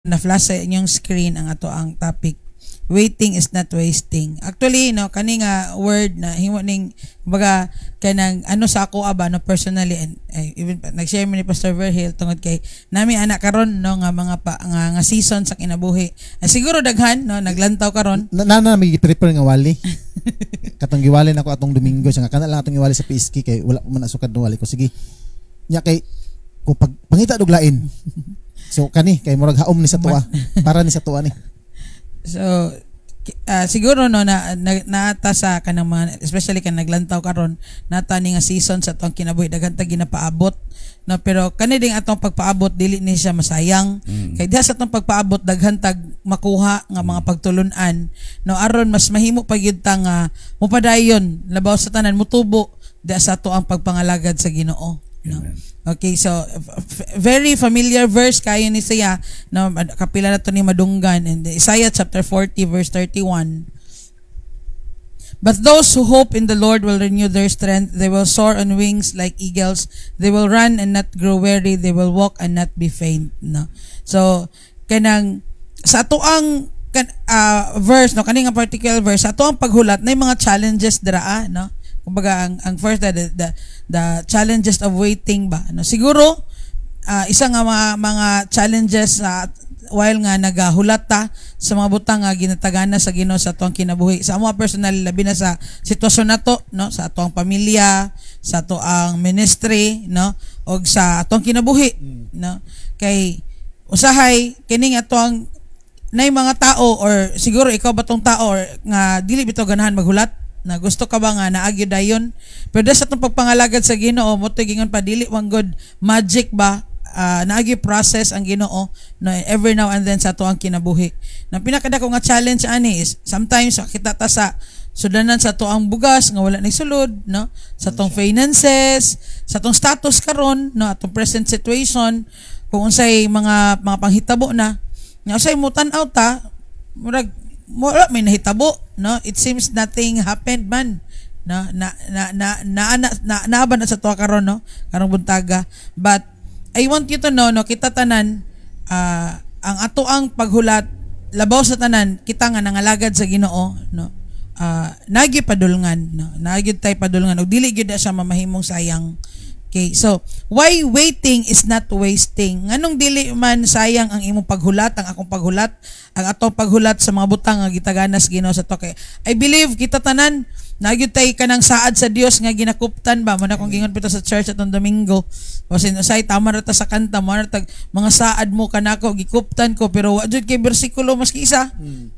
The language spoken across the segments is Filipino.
na-flash sa inyong screen ang ato ang topic, waiting is not wasting. Actually no, kani nga word na himo ning baga kanang ano sa ako aba no, personally, and even nag-share mi ni Pastor Verhil tungod kay nami anak karon no nga mga nga season sa kinabuhi. Siguro daghan no naglantaw karon na may prepare nga wali. Katong giwali nako atong Domingo sa nga kana lang atong giwali sa PSK kay wala man asukad no wali ko, sige nya kay ko pag pangita duglain. So kani kay murag haom ni sa tuwa para ni sa tuwa ni. So siguro no naata sa kanang mga, especially kan naglantaw karon nata ni nga season sa atong kinabuhi daghan ta ginapaabot no, pero kani ding atong pagpaabot dili ni siya masayang. Kay diha sa atong pagpaabot daghan tag makuha nga mga pagtulun-an no, aron mas mahimo pa gyud ta nga mupadayon labaw sa tanan mutubo diha sa ato ang pagpangalagad sa Ginoo no. Okay, so very familiar verse kayo ni Isaiah no, kapila na to ni madunggan in Isaiah chapter 40 verse 31. But those who hope in the Lord will renew their strength. They will soar on wings like eagles. They will run and not grow weary. They will walk and not be faint no. So kanang sa ato ang verse no, kaning particular verse sa ato ang paghulat na mga challenges dira no. Kumbaga ang first the challenges of waiting ba no, siguro isa nga mga challenges while nga nagahulat ta sa mga butang nga ginatagana sa Ginoo sa atong kinabuhi sa mga personal, labi na sa sitwasyon nato no, sa atong pamilya, sa atong ministry no, og sa atong kinabuhi no. Kay usahay kining atong nay mga tao, or siguro ikaw ba tong tao or nga dili bitaw ganahan maghulat na gusto ka ba nga naagyo dayon, pero sa itong pagpangalagad sa Ginoo mo to gingon pa dili one good magic ba naagyo process ang Ginoo no, every now and then sa ato ang kinabuhi. Na pinakadako nga challenge ani is sometimes kita ta sa sudanan sa ato ang bugas nga wala nay sulod no, sa atong finances, sa atong status karon no, atong present situation, kung unsay mga panghitabo na nga usay mo tan-aw ta murag wala may nahitabo no, it seems nothing happened man no, naaban na sa tuwa karon no, karong buntaga. But I want you to know no, kita tanan ang ato ang paghulat labaw sa tanan kita nga nangalagad sa Ginoo no, nagi padulngan no, nagi tay padulngan ug dili gyud siya mamahimong sayang. Okay, so why waiting is not wasting? Nganong dili man sayang ang imong paghulat, ang akong paghulat, ang atong paghulat sa mga butang nga gitaganas Ginoo sa to. Kay I believe kita tanan nagyud tay kanang saad sa Dios nga ginakuptan ba man akong gingon pito sa church atong Domingo. Kasi say tama ra ta sa kanta mo tag mga saad mo kanako gikuptan ko, pero wa jud kay bersikulo maski isa.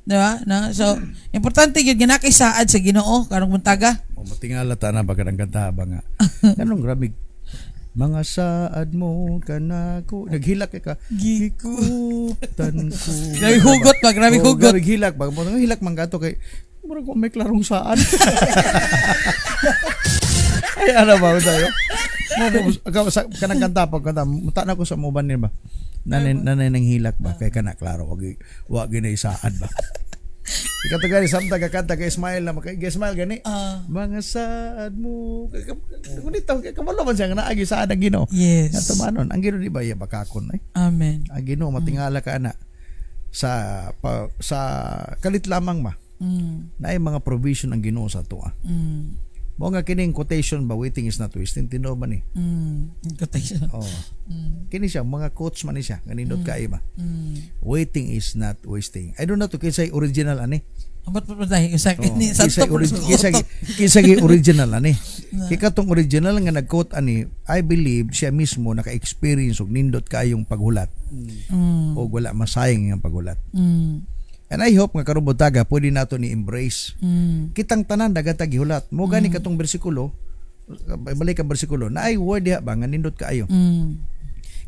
Di ba? No? So importante gyud ginakay saad sa Ginoo karong buntaga. O matingala ta na bagad ang kanta ba nga. Anong grabe mga saad mo kanako naghilak ka gikuptan ko. Grabe hugot ba, grabe hugot. Grabe hilak ba, mo hilak man gato kay murag ko may klarong saad. Ay ano ba tayo? Mo kanang kanta pag kanta muta na ko sa moban ni ba. Nanay nang hilak ba kay kana klaro wa ginay saad ba. Ikaw gani samta kakanta kay Ismail na kay Ismail gani mga saad mo kunito kamalo man siya nga naagi saad ang Ginoo. Yes. Ato manon ang Ginoo di ba iya bakakon ay. Amen. Ang Ginoo matingala ka ana sa kalit lamang ma. Na ay mga provision ang Ginoo sa ato. Mo nga kining quotation ba, waiting is not wasting, tino ba ni? Quotation. Oh. Kini siya mga quotes man ni siya kanindot kay ba. Waiting is not wasting. I don't know to kisay original ani. Abat pa tayo sa ni sa kisay original ani. Kikatong original nga nag-quote ani, I believe siya mismo naka-experience og nindot kayong paghulat. O wala masayang ang paghulat. And I hope nga karong buntaga pwede nato ni embrace. Kitang tanan dagat gihulat. Mo gani katong bersikulo, balik ka bersikulo, na ay word diha ba nga nindot kaayo.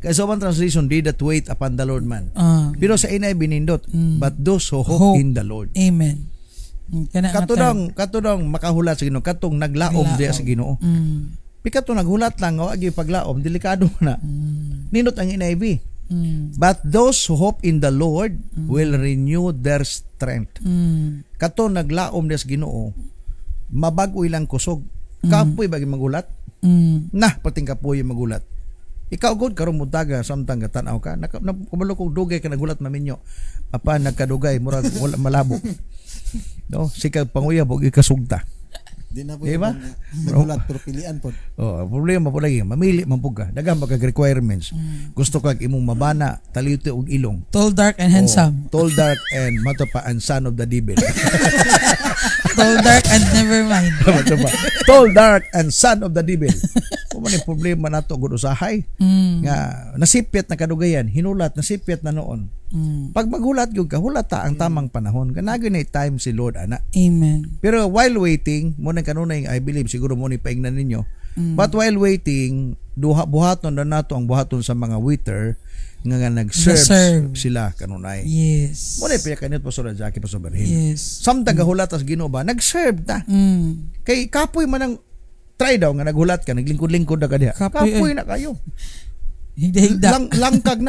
Kaya sa one translation, they that wait upon the Lord man. Pero sa NIV nindot, but those who hope in the Lord. Amen. Katong makahulat sa Ginoo, katong naglaom diha sa Ginoo. Katong naghulat lang o agi paglaom, delikado na. Nindot ang NIV. But those who hope in the Lord will renew their strength. Kato naglaom des Ginoo, mabago ilang kusog. Kapoy bagi magulat. Nah, pating kapoy magulat. Ikaw gud karon muntaga samtang katanaw ka. Nakabalo kog dugay ka nagulat maminyo. Apa nagkadugay murag wala malabo. No, sikag panguyab og ikasugta. Di na po Diba? nagulat pero pilian po. Oh, problema po lagi, mamili man pug ka. Daghang magag requirements. Gusto kag imong mabana, talito og ilong. Tall, dark, and handsome. Oh, tall, dark, and matapa and son of the devil. Tall, dark, and never mind. Matapa. Tall, dark, and son of the devil. Kung man yung problema nato gud usahay. Nga nasipyat na kadugayan, hinulat nasipyat na noon. Pag maghulat gyud ka, hulata ang tamang panahon. Kanagyo na time si Lord ana. Amen. Pero while waiting, mo nang kanunay I believe siguro mo ni paingnan ninyo. But while waiting, buhaton na nato ang buhaton sa mga waiter nga nag-serve Nag-serve. sila kanunay. Yes. Mo na piya kanit Pastor Jackie Pastor Berhin. Yes. Samtang gahulat as Ginoo ba, nag-serve ta. Kay kapoy man ang try daw nga naghulat ka, naglingkod-lingkod na ka diha. Kapoy, Na kayo. Higda-higda. Langkag.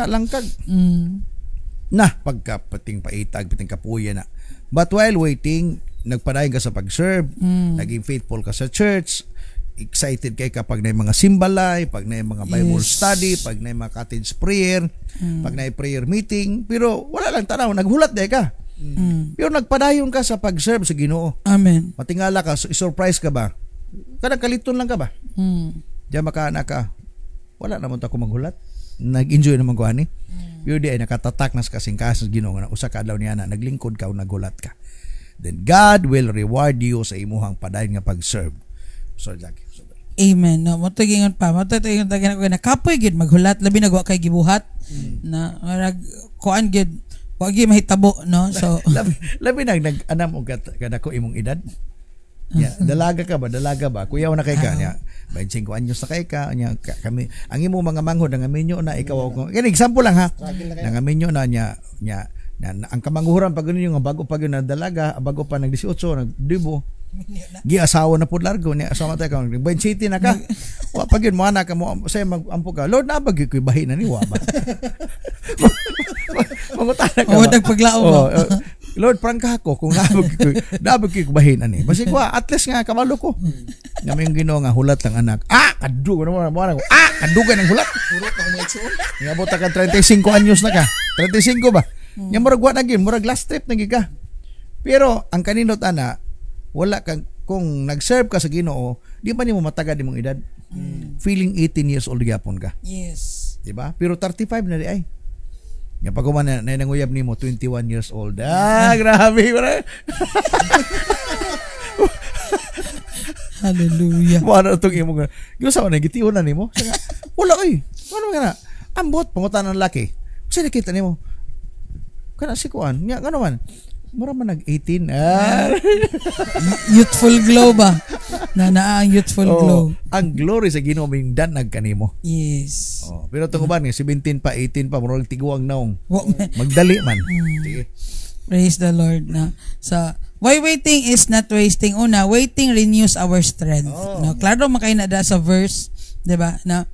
Na pagkapating paitag, pating kapuya na. But while waiting, nagpadayon ka sa pag-serve, naging faithful ka sa church, excited kay kapag na mga simbalay, pag na mga Bible study, pag na mga cottage prayer, pag na prayer meeting, pero wala lang tanaw, naghulat de ka. Pero nagpadayon ka sa pag-serve sa Ginoo. Amen. Matingala ka, surprise ka ba? Kada kaliton lang ka ba? Diyan makaana ka, wala naman ako maghulat. Nag-enjoy naman ko ani. Pero di ay nakatatak na sa kasing-kasing Ginoo nga usa ka adlaw niya na naglingkod ka o nagulat ka. Then God will reward you sa imuhang padayon nga pag-serve. So Jackie. Amen. No, mo tugingon pa. Mo tugingon tagan ko na kapoy gid maghulat labi nagwa kay gibuhat na marag kuan gid wa gid mahitabo no. So labi nag-anam og kadako imong edad. Yeah, dalaga ba? Kuya na kay ka niya. 25 anyos na kay ka niya kami. Ang imo mga manghod nga minyo na ikaw ako. Kani example lang ha. Nga minyo na niya ang kamanghuran pag ganun yung bago pag na dalaga, bago pa nag 18, nagdibo. Gi-asawa na pud largo niya asawa ta ka 27 na ka. Wa pag yun mo ana ka mo say mag-ampo ka. Lord na bagi ko bahin na ni wa ba. Mangutana ka. O nagpaglaom. Lord prangka ako kung nabag ko bahin ani. Basi ko at least nga kamalo ko. Nga may Ginoo nga hulat lang anak. Kadug na mo ako. Kadugan ang hulat. Puro pa mo itso. Nga bota ka 35 anyos na ka. 35 ba? Nga murag wa na gyud, murag last trip na gyud ka. Pero ang kaninot ana, wala kang kung nag-serve ka sa Ginoo, di ba nimo matagad imong edad? Feeling 18 years old gyapon ka. Yes. Di ba? Pero 35 na di ay. Nga pag na nanguyab nimo 21 years old. Grabe bro. Hallelujah. Wala tong imong. Gusto na gitiunan nimo. Wala oy. Ano nga na? Ambot pangutan ng laki. Kasi nakita nimo. Kana si kuan. Nya ngano man? Mura man nag-18. Youthful glow ba? Na ang youthful glow. Ang glory sa Ginoo ming danag kanimo. Yes. Pero tong uban 17 pa, 18 pa, murag tiguang naong. Magdali man. Sige. Praise the Lord na. Sa why waiting is not wasting. Una, waiting renews our strength. No, klaro makay na da sa verse, 'di ba? Na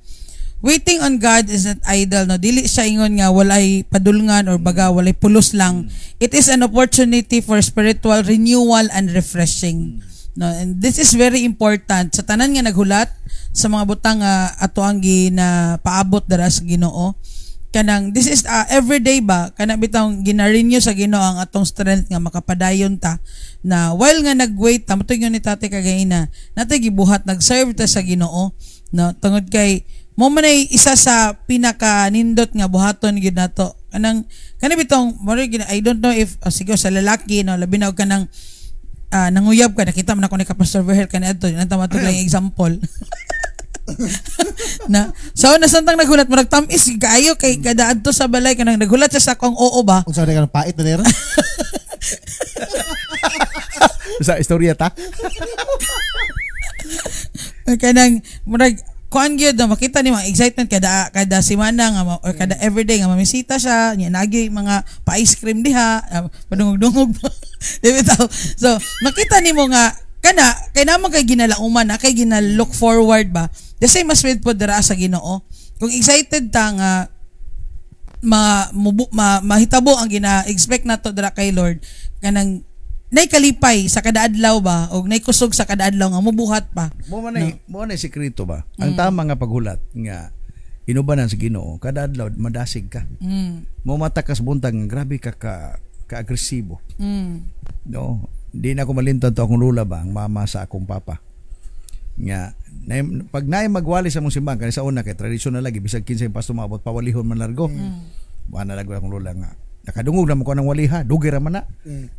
waiting on God is not idle, no. Dili siya ingon nga walay padulngan or baga walay pulos lang. It is an opportunity for spiritual renewal and refreshing. No, and this is very important sa tanan nga naghulat sa mga butang ato ang gina paabot dara sa Ginoo. Kanang this is everyday ba kana bitong gina-renew sa Ginoo ang atong strength nga makapadayon ta na while nga nagwait ta matugon ni Tate kagayna natay gibuhat nag-serve ta sa Ginoo no tungod kay mo man ay isa sa pinaka nindot nga buhaton gyud nato kanang bitong I don't know if siguro sa lalaki no labi na og kanang nanguyab ka nakita man ako ni Pastor Verhel kaniadto nanta matug lang example na so nasantang naghulat mo nagtamis kaayo kay kada adto sa balay kanang naghulat siya sa akong oo ba Kung sorry ka ng pait na nera. Sa istorya ta. kanang murag kuan gyud na makita ni mga excitement kada semana nga or kada everyday nga mamisita siya nya nagi mga pa-ice cream diha padungog-dungog bitaw so makita nimo nga kana kay naman kay ginalauman na kay ginalook forward ba the same as with po dira sa Ginoo kung excited ta nga mahitabo ang gina-expect nato dira kay Lord kanang nay kalipay sa kada adlaw ba o nay kusog sa kada adlaw nga mubuhat pa Mo na sikreto ba ang tama nga paghulat nga inubanan sa Ginoo, kada adlaw madasig ka. Mo matakas buntag nga grabe ka agresibo. No, di na ako malintad to akong lula ba, ang mama sa akong papa. Nga pag naay magwali sa mong simbahan kani sa una kay tradisyonal lagi bisag kinsa yung pastor maabot pawalihon man largo. Wala lago akong lula nga nakadungog na mo ko ng waliha, dugi ra man na.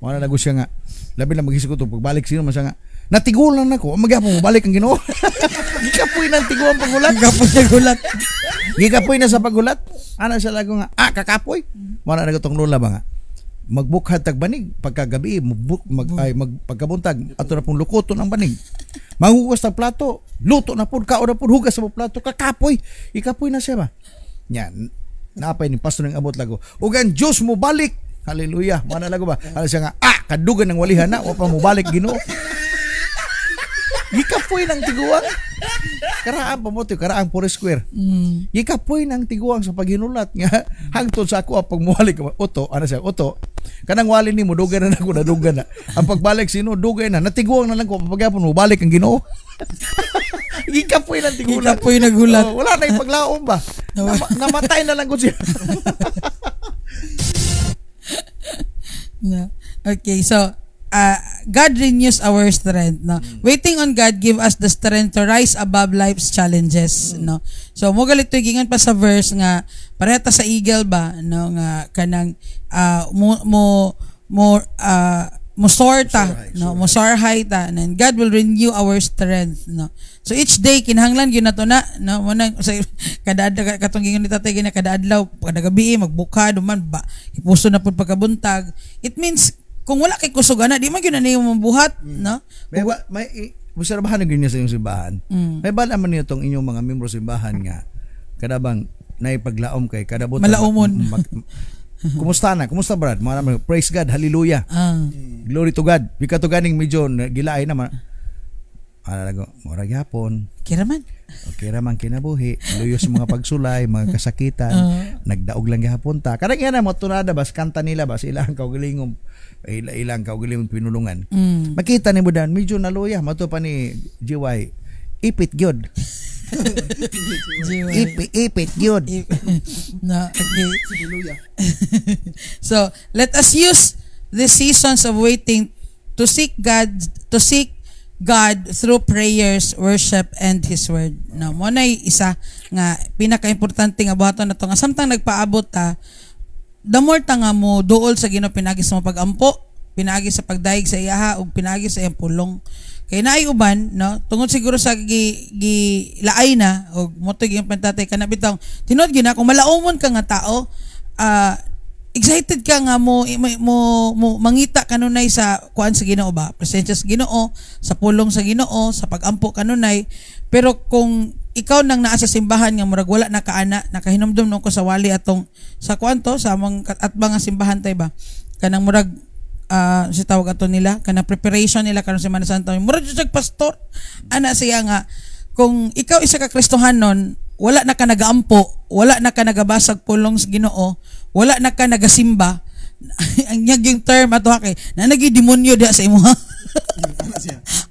Wala lago siya nga labi na maghisig ko to pagbalik sino man siya nga natigulan nako magyapon mo balik ang Ginoo. Gikapoy nang tiguan pagulat. Gikapoy na sa pagulat. Ana siya lago nga kakapoy. Wala na tong lula ba nga magbukhat tag banig pagkagabi pagkabuntag ato na pong lukoton ang banig manghugas tag plato luto na pud kaon na pud hugas sa plato kakapoy ikapoy na siya ba yan napay ni pastor ng abot lago ug ang Dios mo balik hallelujah mana lago ba ala siya nga kadugan ng walihan na wa pa mo balik Ginoo gikapoy ng tiguang karaan pa mo karaan Puro Square gikapoy ng tiguang sa paghinulat nga hangtod sa ako pag muwalik oto ano siya oto kanang wali ni mo dugay na ako nadugan na ang pagbalik sino dugay na natiguang na lang ko pagyapon mo balik ang Ginoo gikapoy ng tigulang gikapoy nagulat wala na ipaglaom ba namatay na lang ko siya. Okay, so God renews our strength, no. Waiting on God give us the strength to rise above life's challenges, no. So mo galit gingan pa sa verse nga pareta sa eagle ba, no, nga kanang mo soar ta, no, mo soar high ta, and God will renew our strength, no. So each day kinahanglan gyud nato na, no, mo nang kada katong gingon ni tatay gina kada adlaw kada gabi magbuka duman ba ipuso na pud pagkabuntag. It means kung wala kay kusog ana di man gyud na niyo mabuhat, no. May obserbahan gyud niya sa inyong simbahan. May bala man niyo tong inyong mga membro sa simbahan nga kada bang naipaglaom kay kada buta malaumon. Kumusta na? Kumusta brad? Mga praise God, hallelujah. Glory to God. Bika to ganing medyo gilaay naman. Alago, mura gyapon. Kiraman. Okay raman kinabuhi. Luyo sa mga pagsulay, mga kasakitan. Nagdaog lang gyapon ta. Kada yan mo tunada bas kanta nila bas ilang kaugalingom ilang kaugalingom pinulungan. Makita ni mo dan medyo naluya mato pa ni GY. Ipit gyud. Ipit gyud. No, okay. So, let us use the seasons of waiting to seek God through prayers, worship, and His Word. No, mo na isa nga pinaka-importante nga buhaton na to nga samtang nagpaabot ta, the more ta nga mo duol sa Ginoo pinagi sa pagampo, pinagi sa pagdaig sa iyaha ug pinagi sa iyang pulong. Kay naay uban, no, tungod siguro sa laay na ug moto gyud pantatay kana bitaw tinod gyud na kung malaumon ka nga tao, excited ka nga mo mangita kanunay sa kuan sa Ginoo ba, presensya sa Ginoo, sa pulong sa Ginoo, sa pagampo kanunay. Pero kung ikaw nang naa sa simbahan nga murag wala na kaana, nakahinumdum no ko sa wali atong sa kuan to sa mga simbahan tay ba, kanang murag si tawag ato nila kanang preparation nila karon Semana Santa, murag jud pastor ana siya nga kung ikaw isa ka Kristohanon, wala na ka nagaampo, wala na ka nagabasag pulong sa Ginoo, wala na ka nagasimba, ang yung term ato kay na nagidemonyo diha sa imo.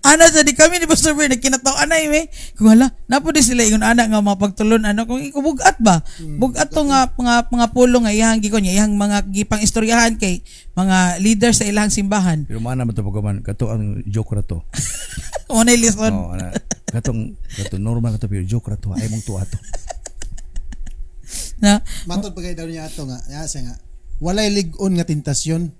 Ana sa di kami ni Pastor Ber nagkinataw anay me kung hala napo di sila ingon ana nga mapagtulon ano kung ikubugat ba bugat to nga mga pulong nga iyang gikon iyang mga gipang istoryahan kay mga leaders sa ilang simbahan. Pero mana man to pagkaman kato ang joke ra to. Unay listen. Katong normal kato pero joke ra to ay mong tuwa to. Na matod pagay daw niya ato nga siya nga walay lig-on nga tentasyon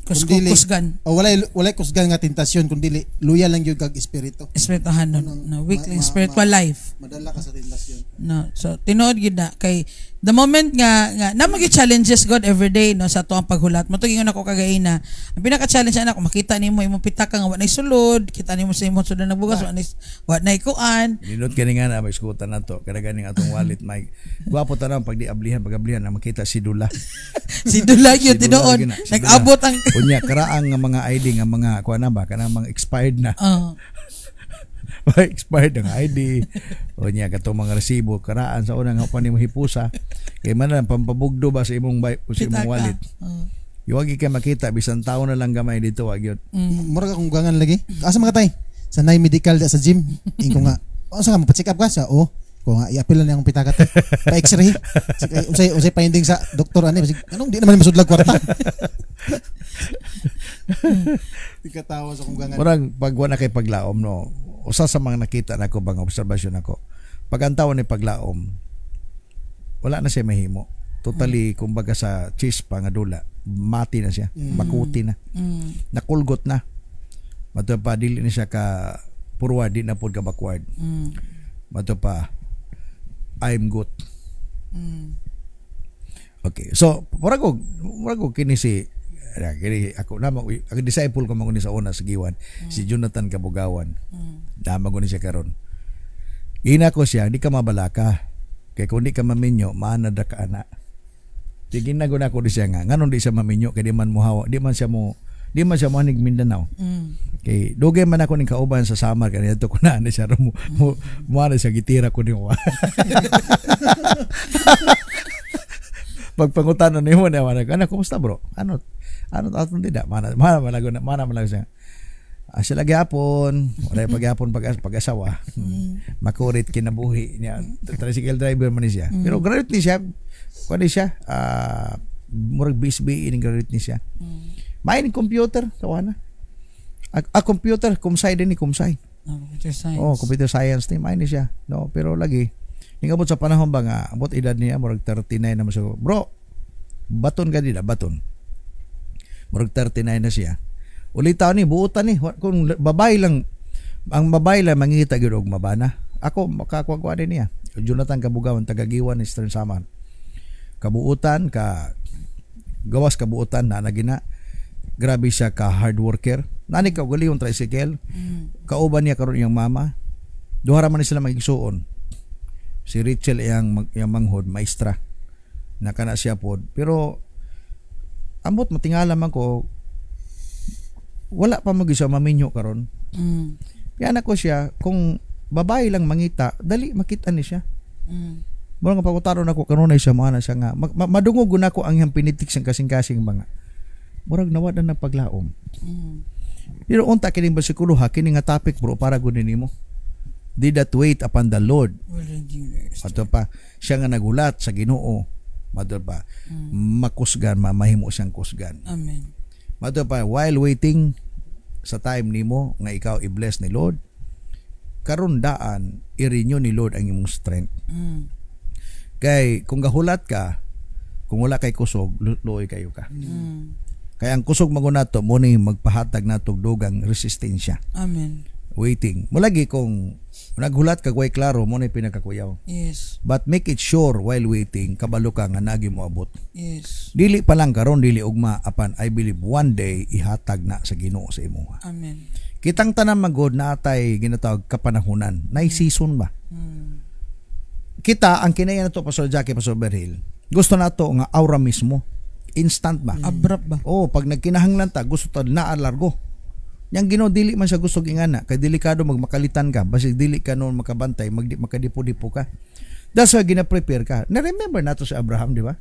kusgan walay kusgan nga tentasyon kundi luya lang gyud kag espiritu espirituhan no weakling spiritual life madala ka sa tentasyon no. So tinuod gyud na kay the moment nga namang challenges God every day no sa tuang paghulat mo to gingon ako kagay na ang pinaka-challenge ana ko makita nimo imong pitaka nga wa nay sulod, kita nimo sa imong sulod nagbugas wa nay kuan nindot kani nga na may iskutan nato kada ganing atong wallet may gwapo tanang pag diablihan pagablihan na makita si Dula si Dula gyud tinuod nag-abot ang unya karaang nga mga ID nga mga kuan na ba kanang mga expired na expired ang ID o niya katong mga resibo karaan sa unang pa nimo hipusa kay man lang pampabugdo ba sa imong wallet iwagi kay makita bisan tawo na lang gamay dito wag yun mura ka kung gangan lagi asa mga tay sa nay medical da sa gym ingko nga asa ka mapa-check up ka sa ko nga i-apil na ang pitakat pa x-ray unsay finding sa doktor ani anong di naman masudlag kwarta. Ikatawa sa kung gangan. Murag pag wala kay paglaom no. Usa sa mga nakita nako bang obserbasyon ako. Pag ang tawo ni paglaom wala na siya mahimo. Totally kumbaga sa cheese pa nga dula, mati na siya, makuti na. Nakulgot na. Mato pa dili ni siya ka forward, di na pod ka backward. Mato pa I'm good. Okay. So, murag kini si kini ako na ako disciple ko man sa una sa Giwan, si Jonathan Kabugawan. Dama ko ni siya karon. Ina ko siya, di ka mabalaka. Kay kung di ka maminyo, maanad ka ana. Di ginaguna ko di siya nga. Nganon di siya maminyo kay di man mo hawa, di man siya manig Mindanao. Kay dugay man ako ning kauban sa Samar kay adto ko na siya mo na siya gitira ko nimo. Pagpangutanon nimo na ana kumusta bro? Ano aton tidak mana siya. Siya lagi hapon, wala pagyapon pag-asawa. Makurit kinabuhi niya. Tricycle driver man siya. Pero graduate ni siya. Kuan siya, murag BSB in graduate ni siya. Main computer tawana. Computer kumsay din ni kumsay. Computer science. Computer science ni main ni siya. No, pero lagi ningabot sa panahon ba nga abot edad niya murag 39 na siya. Bro, baton ka dida, baton. Murag 39 na siya. Ulitaw ni buutan ni kung babae lang ang babae lang mangita gyud og mabana. Ako makakuha din niya. Jonathan Kabugawan taga Giwan ni Eastern Samar. Kabuutan ka gawas kabuutan na nagina. Grabe siya ka hard worker. Nani ka gali yung tricycle. Kauban niya karon iyang mama. Duha man sila magigsuon. Si Rachel iyang manghod maestra. Nakana siya pod. Pero ambot matingala man ko wala pa mag-isa maminyo karon. Yan ako siya kung babae lang mangita dali makita ni siya. Murag nga pagutaron ako kanunay siya mga na siya nga madungog na ko ang iyang pinitik sang kasing-kasing mga murag nawad na paglaom. Pero unta kining bersikulo ha kini nga topic bro para gud nimo. Did that wait upon the Lord. Ato pa siya nga nagulat sa Ginoo. Mato pa makusgan mahimo siyang kusgan. Amen. Mato pa while waiting sa time nimo nga ikaw i-bless ni Lord karon daan i-renew ni Lord ang imong strength. Kay kung gahulat ka kung wala kay kusog luoy kayo ka. Kaya ang kusog magunato mo ni magpahatag natog dugang resistensya. Amen. Waiting. Mulagi kung naghulat ka way klaro mo ni pinakakuyaw. Yes. But make it sure while waiting kabalo ka nga nagi mo abot. Yes. Dili pa lang karon dili ugma apan I believe one day ihatag na sa Ginoo sa imo. Amen. Kitang tanan magod na atay ginatawag kapanahunan. Nay season ba? Kita ang kinaya nato Pastor Jackie, Pastor Berhil. Gusto nato nga aura mismo. Instant ba? Abrupt ba? Pag nagkinahanglan ta gusto ta na largo. Yang Ginoo dili man siya gusto ingana kay delikado magmakalitan ka basig dili ka noon makabantay makadipo-dipo ka. That's why gina-prepare ka. Na-remember nato si Abraham, di ba?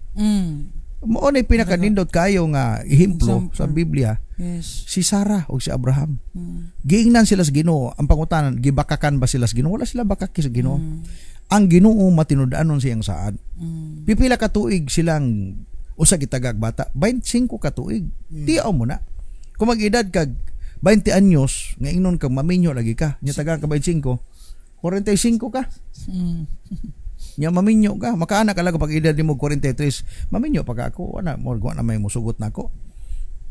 Mao na pinakanindot kayo nga ehemplo sa Biblia. Yes. Si Sarah o si Abraham. Giingnan sila sa Ginoo. Ang pangutanan, gibakakan ba sila sa Ginoo? Wala sila bakaki sa Ginoo. Ang Ginoo matinud-anon siyang saad. Pipila ka tuig silang usa gitagag bata, 25 ka tuig. Tiyaw mo na. Kung mag-edad kag 20 anyos, nga ingnon kang maminyo lagi ka. Nya taga ka 25, 45 ka. Nya maminyo ka. Makaana ka lang pag edad nimo 43, maminyo pa ka ako. Ana mo na may musugot na ako.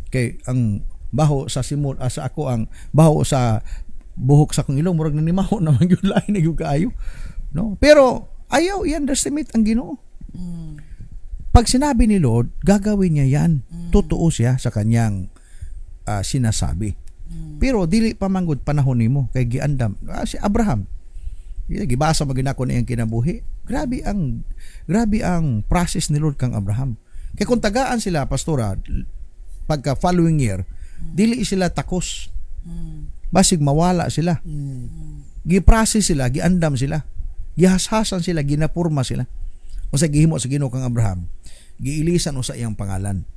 Kay ang baho sa simul sa ako ang baho sa buhok sa kong ilong murag nanimaho na man gyud lain na gyud kaayo. No? Pero ayaw i-underestimate ang Ginoo. Pag sinabi ni Lord, gagawin niya yan. Totoo siya sa kanyang sinasabi. Pero dili pa manggod panahon nimo kay giandam si Abraham. Gibasa maginako niyang kinabuhi. Grabe ang process ni Lord kang Abraham. Kay kung tagaan sila pastora pagka following year, dili sila takos. Basig mawala sila. Gi-process sila, giandam sila. Gihashasan sila, ginapurma sila. Usa gihimo sa Ginoo kang Abraham. Giilisan usa iyang pangalan.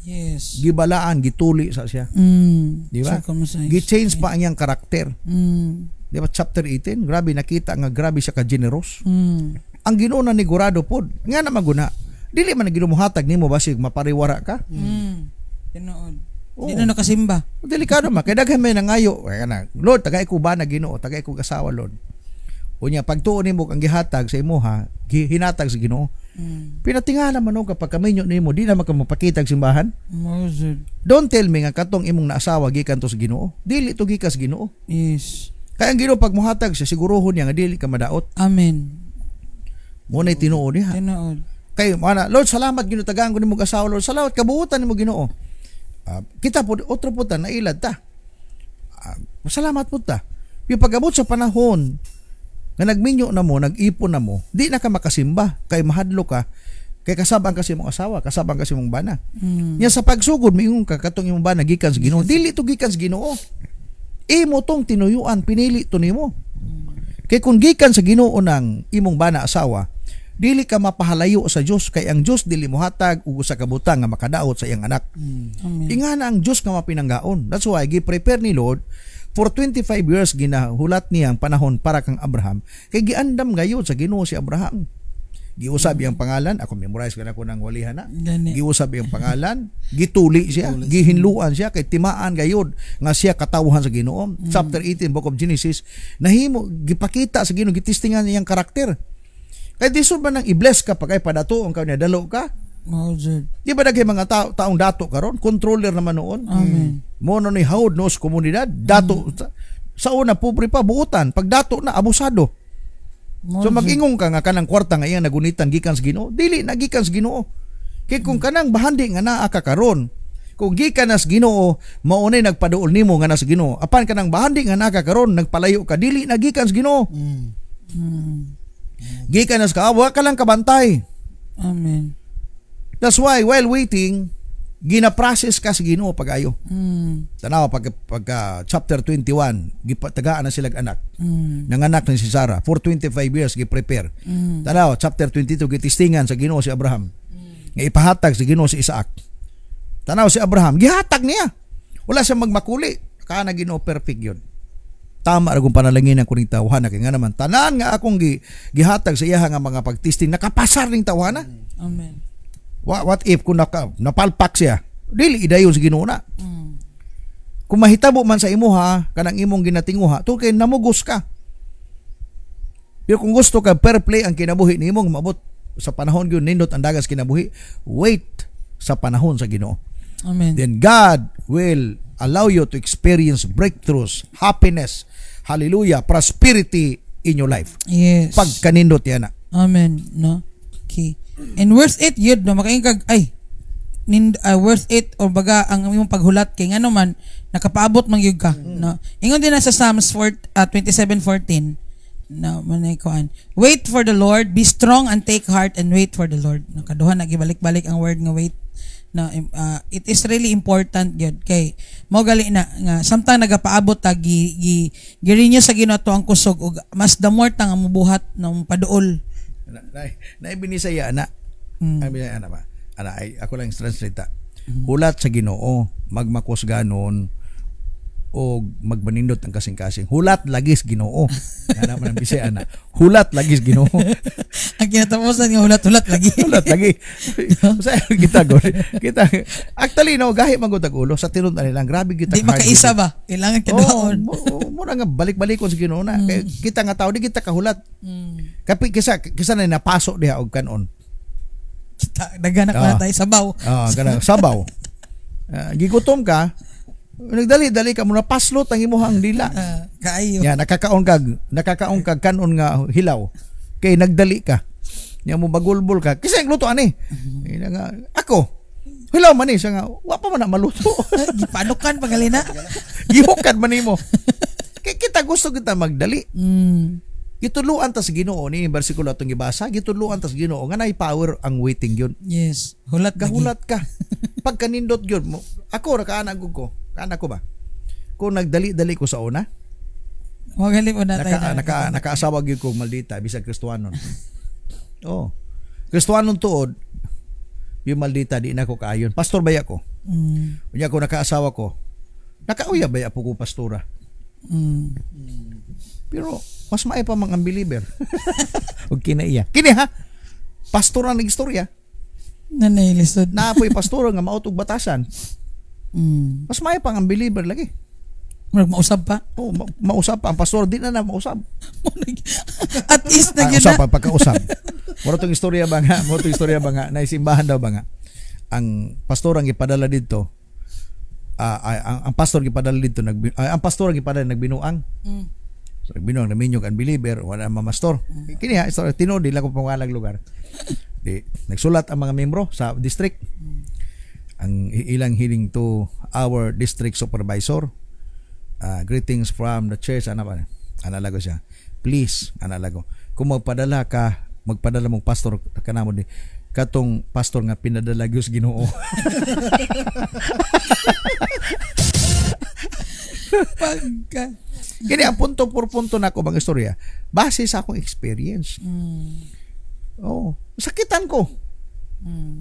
Yes. Gibalaan, gituli sa siya. Di ba? Gi-change pa ang iyang karakter. Di ba chapter 18, grabe nakita nga grabe siya ka generous. Mm. Ang Ginoo na nigurado pod. Nga na maguna. Dili man ginumuhatag nimo basig mapariwara ka. Tinuod. Oo. Di na nakasimba. Delikado man kay daghan may nangayo. Kaya na, Lord, tagay ko ba na Ginoo, tagay ko asawa Lord. Unya pagtuon nimo ang gihatag sa imuha, hinatag sa Ginoo. Pinatingala man kapag kaminyo nimo di na makamapakitag simbahan. Mozart. Don't tell me nga katong imong naasawa gikan to sa Ginoo. Dili to gikas Ginoo. Yes. Kaya ang Ginoo pag muhatag siya sigurohon niya nga dili ka madaot. Amen. Mo na tinuod niya. Tinuod. Kay mana, Lord, salamat Ginoo tagaan ko nimo asawa Lord. Salamat kabuutan nimo Ginoo. Kita po otro po ta nailad ta. Salamat po ta. Yung pag-abot sa panahon nga nagminyo na mo, nag-ipon na mo, di na ka makasimba kay mahadlo ka kay kasabang kasi mong asawa, kasabang kasi mong bana. Nya sa pagsugod miingon ka katong imong bana gikan sa Ginoo. Dili to gikan sa Ginoo. Imo tong tinuyuan, pinili to nimo. Kay kung gikan sa Ginoo nang imong bana asawa, dili ka mapahalayo sa Dios kay ang Dios dili mohatag og usa ka butang nga makadaot sa iyang anak. Amen. Ingana ang Dios nga mapinanggaon. That's why gi-prepare ni Lord for 25 years ginahulat niya ang panahon para kang Abraham kay giandam gayon sa Ginoo si Abraham. Giusab iyang pangalan, ako memorize ko na ko nang walihan na. Gani. Giusab iyang pangalan, gituli siya, gihinluan siya kay timaan gayud nga siya katawhan sa Ginoo. Chapter 18 Book of Genesis, nahimo gipakita sa Ginoo gitistingan niyang karakter. Kay disod man nang i-bless ka pag ay padato ang kanya dalo ka. Mozart. Di ba daghay mga taong dato karon, controller naman noon. Amen. Mo no ni hawd nos komunidad, dato sa una pobre pa buutan, pag dato na abusado. So mag-ingong ka nga kanang kwarta nga iyang nagunitan gikan sa Ginoo, dili na gikan sa Ginoo. Kay kung kanang bahandi nga naa ka karon, kung gikan na sa Ginoo, maunay nagpaduol nimo nga na sa Ginoo. Apan kanang bahandi nga naa ka karon, nagpalayo ka, dili na gikan sa Ginoo. Gikan na sa kaawa ka lang kabantay. Amen. That's why while waiting, gina-process ka sa Ginoo pag-ayo. Tanawa pag chapter 21, gipatagaan na silang anak. Nanganak na si Sarah for 25 years gi-prepare. Tanawa chapter 22 gitistingan sa Ginoo si Abraham. Nga ipahatag sa Ginoo si Isaac. Tanawa si Abraham, gihatag niya. Wala siya magmakuli. Kana Ginoo perfect yun. Tama ra kung panalangin ang kuning tawhana kay nga naman tanan nga akong gihatag sa iya nga mga pagtisting nakapasar ning tawhana. Amen. What if kung napalpak siya? Dili idayon sa Ginoo na. Kung mahitabo man sa imuha kanang imong ginatinguha, to kay namugos ka. Pero kung gusto ka fair play ang kinabuhi nimo maabot sa panahon gyud nindot ang dagas kinabuhi, wait sa panahon sa Ginoo. Amen. Then God will allow you to experience breakthroughs, happiness, hallelujah, prosperity in your life. Yes. Pag kanindot yan na. Amen. No? Okay. And worth it yun, no? Makaingkag, worth it, o baga, ang imong paghulat, kay nga naman, nakapaabot man yun ka. No? Ingon din na sa Psalms 27:14, no, manay koan. Wait for the Lord, be strong and take heart and wait for the Lord. No, kaduha nagibalik-balik ang word nga wait. No, it is really important yun kay mo gali na nga samtang nagapaabot ta girinyo sa Ginoo to ang kusog ug mas the more ta nga mobuhat ng paduol. Naibinisaya ana. Ana ba? Ana ay ako lang translate. Hulat sa Ginoo, magmakos ganon o magbanindot ang kasing-kasing. Hulat lagis Ginoo. Ana man ang bisaya ana. Hulat lagis Ginoo. Ang kinatapusan nga hulat-hulat lagi. Hulat lagi. Sa kita actually no gahi man gud ulo sa tinud nilang grabe kita. Di makaisa ba? Kailangan kadoon. Mura nga balik-balikon sa Ginoo na. Kay kita nga tao di kita kahulat. Kapi kisa na napasok diha og kanon. Dagana ka tayo sabaw. Kana sabaw. Gigutom ka, nagdali-dali ka muna paslot ang imuhang dila. Kaayo. Ya nakakaon kag kanon nga hilaw. Kay nagdali ka. Nya mo bagulbol ka. Kasi ang luto ani. Nga ako. Hilaw man ni siya nga wa pa man na maluto. Gipanukan pagalina. Gihukan man nimo. Kay kita gusto kita magdali. Gituluan ta sa Ginoo ni bersikulo atong gibasa, gituluan ta sa Ginoo nga nay power ang waiting yun. Yes, hulat ka. Pag kanindot yun mo, ako ra kaana ko. Kaana ko ba? Kung nagdali-dali ko sa una, magali po na tayo. Nakaasawa gyud ko maldita bisag Kristiyanon. Oh. Kristiyanon tuod, yung maldita di na ko kaayon. Pastor baya ko. Unya ko nakaasawa ko. Nakauya baya po ko pastora. Pero mas maay pa mga unbeliever. Og kinaiya. Kini ha. Pastor ang nagistorya. Nanay lisod. Naapoy pastor nga mautog batasan. Mas maay pa ang unbeliever lagi. Mausap pa. Oh, mausap pa ang pastor di na mausap. At least na Usap pa pagkausap. Moro tong istorya ba nga? Moro tong istorya ba nga? Naisimbahan daw ba nga? Ang pastor ang ipadala dito. Ang pastor gipadala dito ang pastor gipadala nagbinuang. So nagbinuang naminyog unbeliever wala mamastor. Kini ha istorya tinod dila ko pangalang lugar. Di nagsulat ang mga membro sa district. Ang ilang hiling to our district supervisor. Greetings from the church analago siya. Please analago. Kung magpadala mong pastor kanamo ni katong pastor nga pinadala gyud Ginoo. Pagka. Kini ang punto por punto na ko bang istorya base sa akong experience. Oh, sakitan ko.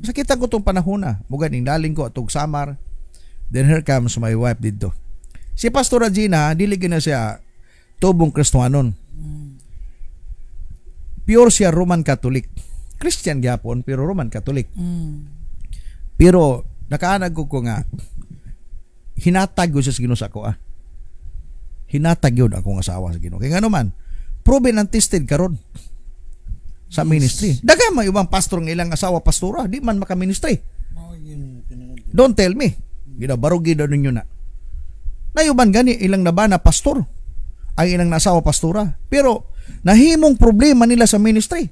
Sakitan ko tong panahon na. Mugan ning daling ko atong Samar. Then here comes my wife dito. Si Pastor Regina, dili na siya tubong Kristohanon. Pure siya Roman Catholic. Christian gyapon pero Roman Catholic. Pero nakaanag ko nga hinatag ko siya sa Ginoo sa ako Hinatag yun akong asawa sa Ginoo. Kaya nga naman, proven and tested karon sa ministry. Daga may ibang pastor ng ilang asawa pastora, di man maka-ministry. Don't tell me. Ginabarugi daw ninyo na. Nayuban gani ilang nabana pastor ay ilang nasawa pastora pero nahimong problema nila sa ministry.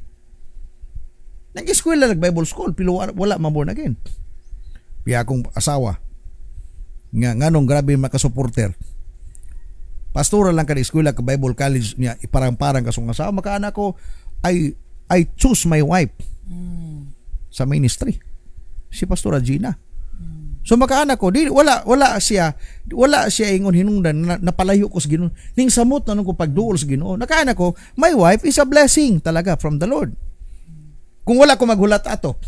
Nag-eskwela nag-Bible school pero wala ma-born again. Piya akong asawa nga nganong grabe makasuporter. Pastora lang ka eskwela ka Bible college niya iparang-parang kasong asawa makaana ko I choose my wife sa ministry. Si Pastora Gina. So makaanak ko, wala siya ingon hinungdan na napalayo ko sa Ginoo. Ning samot na nung ko pagduol sa Ginoo. Nakaanak ko, my wife is a blessing talaga from the Lord. Kung wala ko maghulat ato,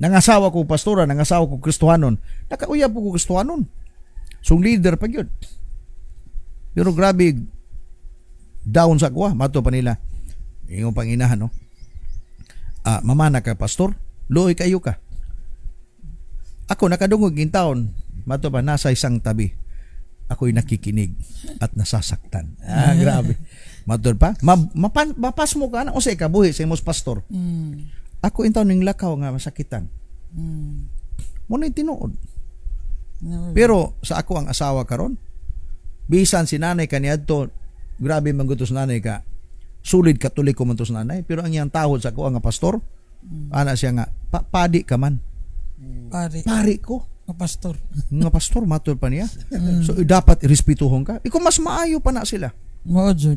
nangasawa ko pastora, nangasawa ko Kristohanon, nakauyab ko Kristohanon. So leader pa gyud. Pero grabe down sa kuha, mato pa nila. Ingon panginahan no. Mamana ka pastor, luoy kayo ka. Ako nakadungog in taon, mato ba nasa isang tabi. Ako'y nakikinig at nasasaktan. Grabe. Matod pa, mapas mo ka na o sa ikabuhi sa imos pastor. Ako in taon ning lakaw nga masakitan. Muna tinuod. Pero sa ako ang asawa karon, bisan si nanay kaniadto, grabe manggutos nanay ka. Sulid Katoliko man to sa nanay, pero ang iyang tahod sa ako ang pastor, ana siya nga, padi ka man. Pari ko. Nga pastor. Nga pastor, matod pa niya. So, dapat irespetuhon ka. Ikaw mas maayo pa na sila. Maudjud.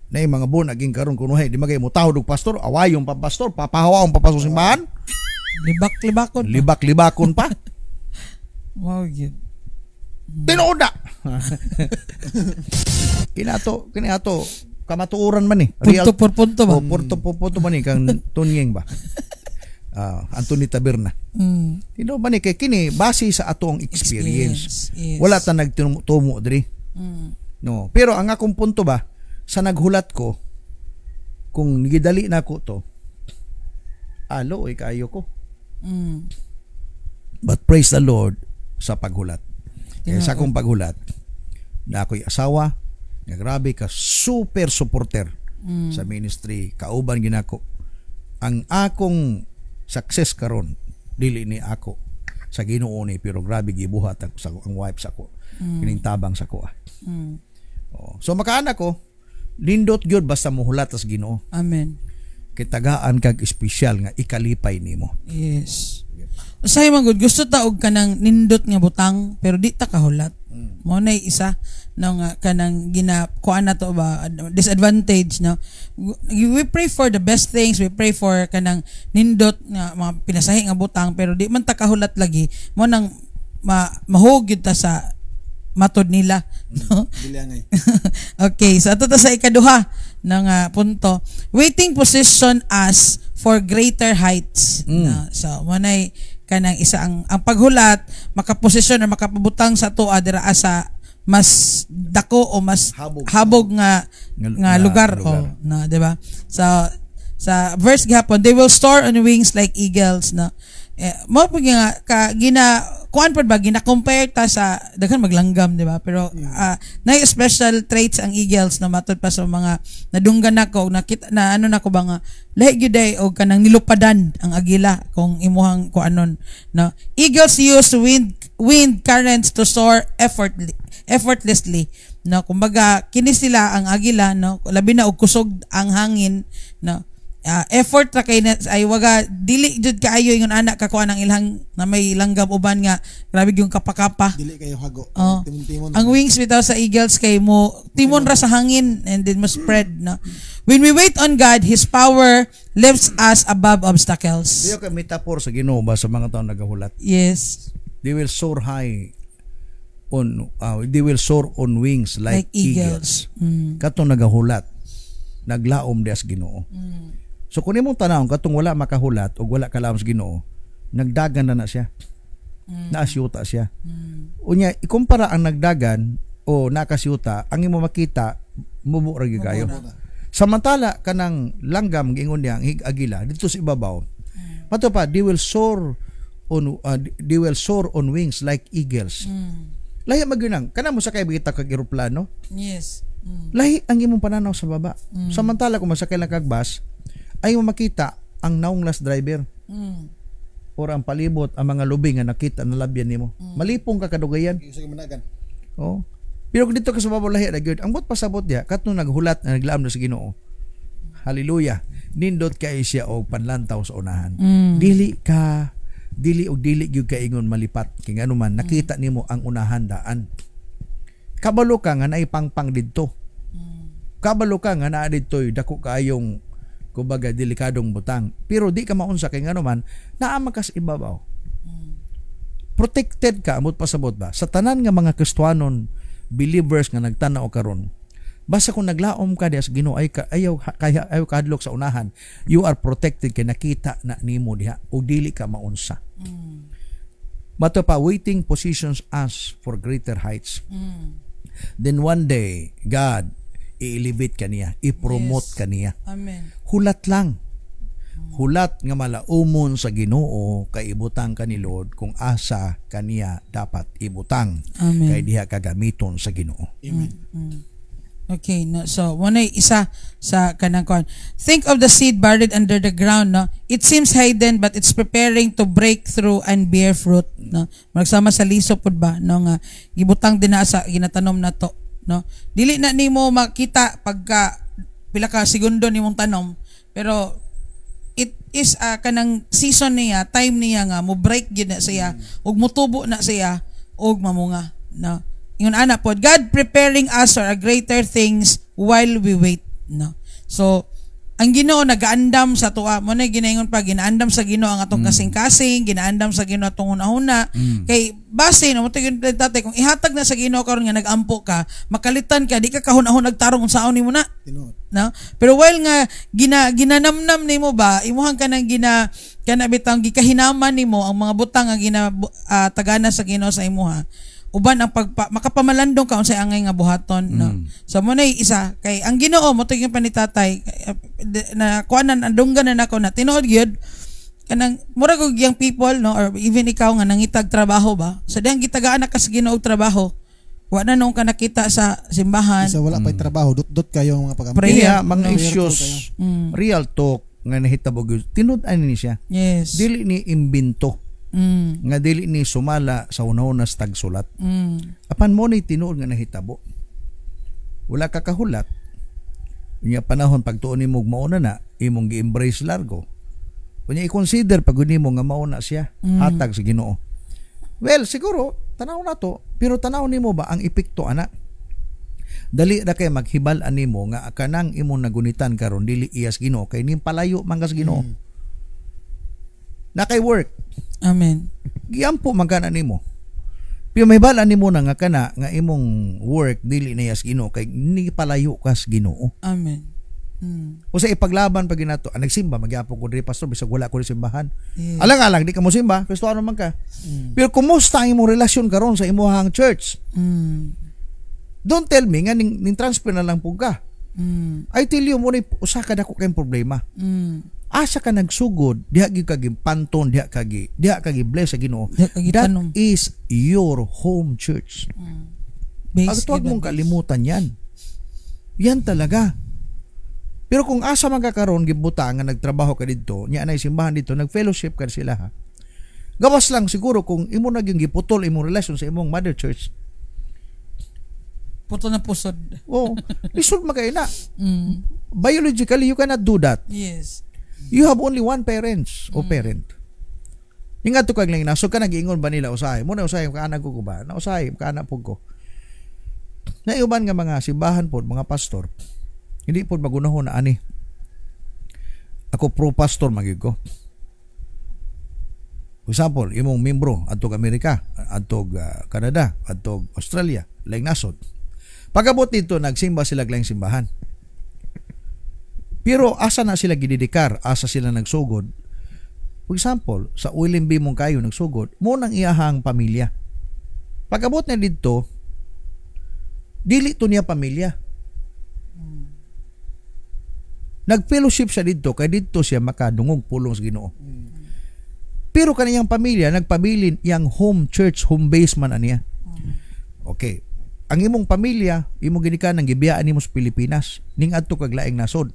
Na yung mga buwan, naging karon kunuhay, di magay mo tahod og pastor, awayong pa pastor, papahawaong pa pastor simbahan. Libak-libakon. Libak-libakon pa. Maudjud. Tinoda! Kinato, kamatuuran man eh. Punto por punto ba? Punto por punto man eh, kang tunyeng ba? Anthony Taberna. Tino ba ni kay kini base sa atong experience. Yes. Wala ta nagtumo diri. No, pero ang akong punto ba sa naghulat ko kung gidali na ko to. Kayo ko. But praise the Lord sa paghulat. Kaya sa akong paghulat na ako'y asawa nga grabe ka super supporter sa ministry kauban ginako. Ang akong success karon dili ni ako sa Ginoo ni pero grabe gibuhat ako sa ang wife sa ko kining tabang sa ko. So makaana ko lindot gyud basta mohulat sa Ginoo. Amen. Kay tagaan kag espesyal nga ikalipay nimo. Yes. Say man gud gusto ta og kanang nindot nga butang pero di ta kahulat. Mo na isa no nga kanang ginakuan na to ba disadvantage no. We pray for the best things, we pray for kanang nindot nga mga pinasahi nga butang pero di man ta kahulat lagi mo nang mahugid ta sa matod nila no. Okay, so ato ta sa ikaduha ng punto. Waiting position us for greater heights. No? So manay kanang isa ang paghulat makaposisyon or makapabutang sa tuwa dira sa mas dako o mas habog nga lugar o na, di ba? Sa verse gihapon, they will soar on wings like eagles na mo pag nga kuan pod ba gina-compare ta sa daghan maglanggam, di ba? Pero na special traits ang eagles na matod pa sa mga nadunggan nako nakita na ano nako ba nga lahi gyud day og kanang nilupadan ang agila kung imuhang kuanon no. Eagles use wind currents to soar effortlessly no. Kumbaga kini sila ang agila no, labi na og kusog ang hangin no. Effort ra kay ay waga dili jud kaayo ingon anak kakuha ng ilhang na may langgam uban nga grabe yung kapakapa dili kayo hago timon ang wings bitaw sa eagles kay mo timon ra sa hangin and then mo spread no. When we wait on God, His power lifts us above obstacles. Diyo ka metaphor sa Ginoo ba sa mga taong nagahulat? Yes. They will soar high they will soar on wings like eagles. Katong nagahulat naglaom dias Ginoo. So kung imong tanawon katong wala makahulat o wala kalaom sa Ginoo, nagdagan na siya. Naasyuta siya. Unya ikumpara ang nagdagan o nakasyuta, ang imo makita mubo ra gigayo. Samantala kanang langgam giingon niya ang agila dito sa ibabaw. Mato pa they will soar on wings like eagles. Lahi magunang kana mo sakay bigita kag eroplano. Yes. Lahi ang imong pananaw sa baba. Samantala kung masakay lang kag bus, ay mo makita ang naunglas driver. Or ang palibot, ang mga lubing nga nakita na labyan nimo. Malipong ka kadugayan. Oh. Pero dito ka sa babaw lahi na gyud, ang bot pasabot dia katong naghulat na naglaam na sa Ginoo. Hallelujah. Nindot kay siya og panlantaw sa unahan. Dili gyud ka ingon malipat kay ngano man nakita nimo ang unahan daan. Kabalo ka nga naipangpang didto. Kabalo ka nga naa didtoy dako kaayong kumbaga delikadong butang, pero di ka maunsa kay ngano man naa makas ibabaw. Protected ka amot pasabot ba sa tanan nga mga Kristiyanon believers nga nagtanaw karon. Basta kung naglaom ka diha sa Ginoo ay ayaw kadlok sa unahan, you are protected kay nakita na nimo diha o dili ka maunsa. Mato pa waiting positions us for greater heights. Then one day God i-elevate ka niya, i-promote ka niya. Amen. Hulat lang. Hulat nga malaumon sa Ginoo kay ibutang ka ni Lord kung asa kaniya dapat ibutang. Amen. Kay diha kagamiton sa Ginoo. Amen. Okay, no. So one isa sa kanang kon. Think of the seed buried under the ground, no. It seems hidden but it's preparing to break through and bear fruit, no. Magsama sa liso pud ba no nga gibutang din na sa ginatanom na to. No, dili na nimo makita pagka pila ka segundo nimong tanom, pero it is kanang season niya, time niya nga mo break gyud na siya ug mutubo na siya ug mamunga no. Ingon ana pod God preparing us for a greater things while we wait no. So ang Ginoo nagaandam sa tuwa mo na ginaingon pa ginaandam sa Ginoo ang atong kasing-kasing, ginaandam sa Ginoo atong hunahuna. Kay base no mo tingin tatay kung ihatag na sa Ginoo karon nga nagampo ka, makalitan ka di ka kahunahon nagtarong unsaon nimo na. No? Pero while nga ginanamnam nimo ba, imuhang ka nang kana bitang gikahinaman nimo ang mga butang nga tagana sa Ginoo sa imuha. Uban ang makapamalandong ka unsay angay nga buhaton no. So mo nay isa kay ang Ginoo mo tingin pa ni tatay na kuanan andunggan na nako na tinuod gyud kanang murag og young people no or even ikaw nga nangitag trabaho ba sa dihang gitagaan na ka sa Ginoo trabaho wa na nung ka nakita sa simbahan isa wala pay trabaho dot kayo mga pag mga issues real talk nga nahitabo gyud tinud-an ni siya. Yes. Dili ni imbento. Nga dili ni sumala sa una-una sa tagsulat. Apan mo ni tinuod nga nahitabo. Wala ka kahulat. Unya panahon pagtuon nimo mauna na imong gi-embrace largo. Unya i-consider pag nimo nga mauna siya hatag sa Ginoo. Well, siguro tanaw na to, pero tanaw nimo ba ang epekto ana? Dali ra kay maghibal animo nga kanang imong nagunitan karon dili iyas Ginoo kay nim palayo manggas Ginoo. Na kay work. Amen. Giampo magkana nimo. Pero may bala nimo na nga kana nga imong work dili na yas Ginoo kay ni palayo kas Ginoo. Amen. O sa ipaglaban pag ginato, nagsimba magyapo ko diri pastor bisag wala ko simbahan. Yes. Alang-alang di ka mo simba, Kristiyano man ka. Pero kumusta ang imong relasyon karon sa imong church? Don't tell me nga ning transfer na lang po ka. I tell you mo ni usa ka dako kay problema. Asa ka nagsugod, diha gyud ka panton, diha ka bless sa Ginoo. That is your home church. Ang tuwag mong kalimutan yan. Yan talaga. Pero kung asa magkakaroon gibuta nga nagtrabaho ka dito, nya nay simbahan dito, nag-fellowship ka sila ha. Gawas lang siguro kung imo na gyud giputol imong relasyon sa imong mother church. Putol na pusod. Oh, lisod magay na. Biologically you cannot do that. Yes. You have only one parents o parent. Ingat to kag lang na so ka nag-ingon ba nila usahay mo na usahay ka anak ko ba? Na usahay ka anak pug ko. Naiuban nga mga simbahan pod, mga pastor. Hindi pod magunahon na ani. Ako pro pastor magyud ko. For example, imong membro adtog Amerika, adtog Canada, adtog Australia, laing nasod. Pagabot nito nagsimba sila laing simbahan. Pero asa na sila gididikar, asa sila nagsugod. For example, sa ULMB mong kayo nagsugod, mo nang iyahang pamilya. Pagabot na dito, dili to niya pamilya. Nag-fellowship siya dito, kaya dito siya makadungog pulong sa Ginoo. Pero kaniyang pamilya, nagpabilin yang home church, home base man aniya. Okay. Ang imong pamilya, imong ginikanan ng gibiyaan nimo sa Pilipinas, ning adto kag laing nasod.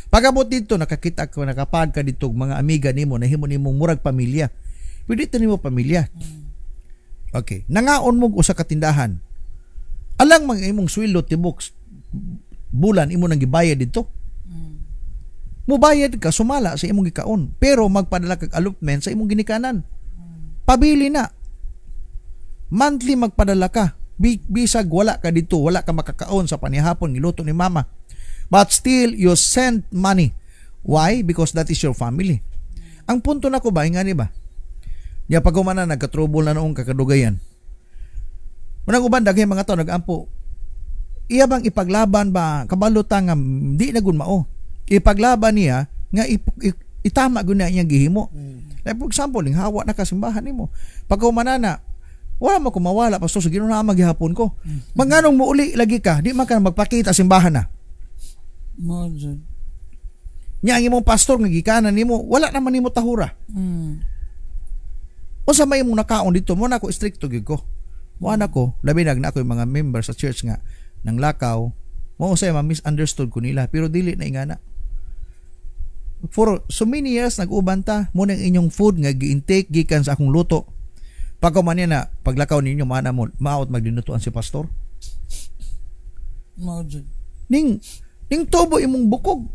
Pagabot dito nakakita ka nakapag ka dito mga amiga nimo na himo nimong murag pamilya. Pwede ta nimo pamilya. Okay, nangaon mo usa ka tindahan. Alang mga imong sweldo tibok bulan imo nang gibayad dito. Mubayad ka sumala sa imong gikaon, pero magpadala kag allotment sa imong ginikanan. Pabili na. Monthly magpadala ka. Bisag wala ka dito, wala ka makakaon sa panihapon giluto ni mama. But still, you send money. Why? Because that is your family. Ang punto na ko ba, nga ni ba? Diya pag umana, nagkatrubol na noong kakadugayan. Unang uban, dagay mga tao, nag-ampo. Iya bang ipaglaban ba, kabalutang, di na gun mao. Ipaglaban niya, nga itama gun na iyang gihimo. Like for example, ning hawa na kasimbahan nimo. Pag umana na, wala mo kumawala, pastor, sa Ginoo na maghihapon ko. Manganong muuli lagi ka, di man ka magpakita simbahan na. Nya ang imong pastor nga gikanan nimo wala naman nimo tahura. Unsa may imong nakaon dito mo na ko stricto gyud ko. Mo ana ko labi na ako yung mga member sa church nga nang lakaw mo usay ma-misunderstood ko nila pero dili na ingana. For so many years nag-uban ta mo nang inyong food nga gi-intake gikan sa akong luto. Pagkuman niya na paglakaw ninyo mana mo maot magdinutuan si pastor. Ning tubo imong bukog.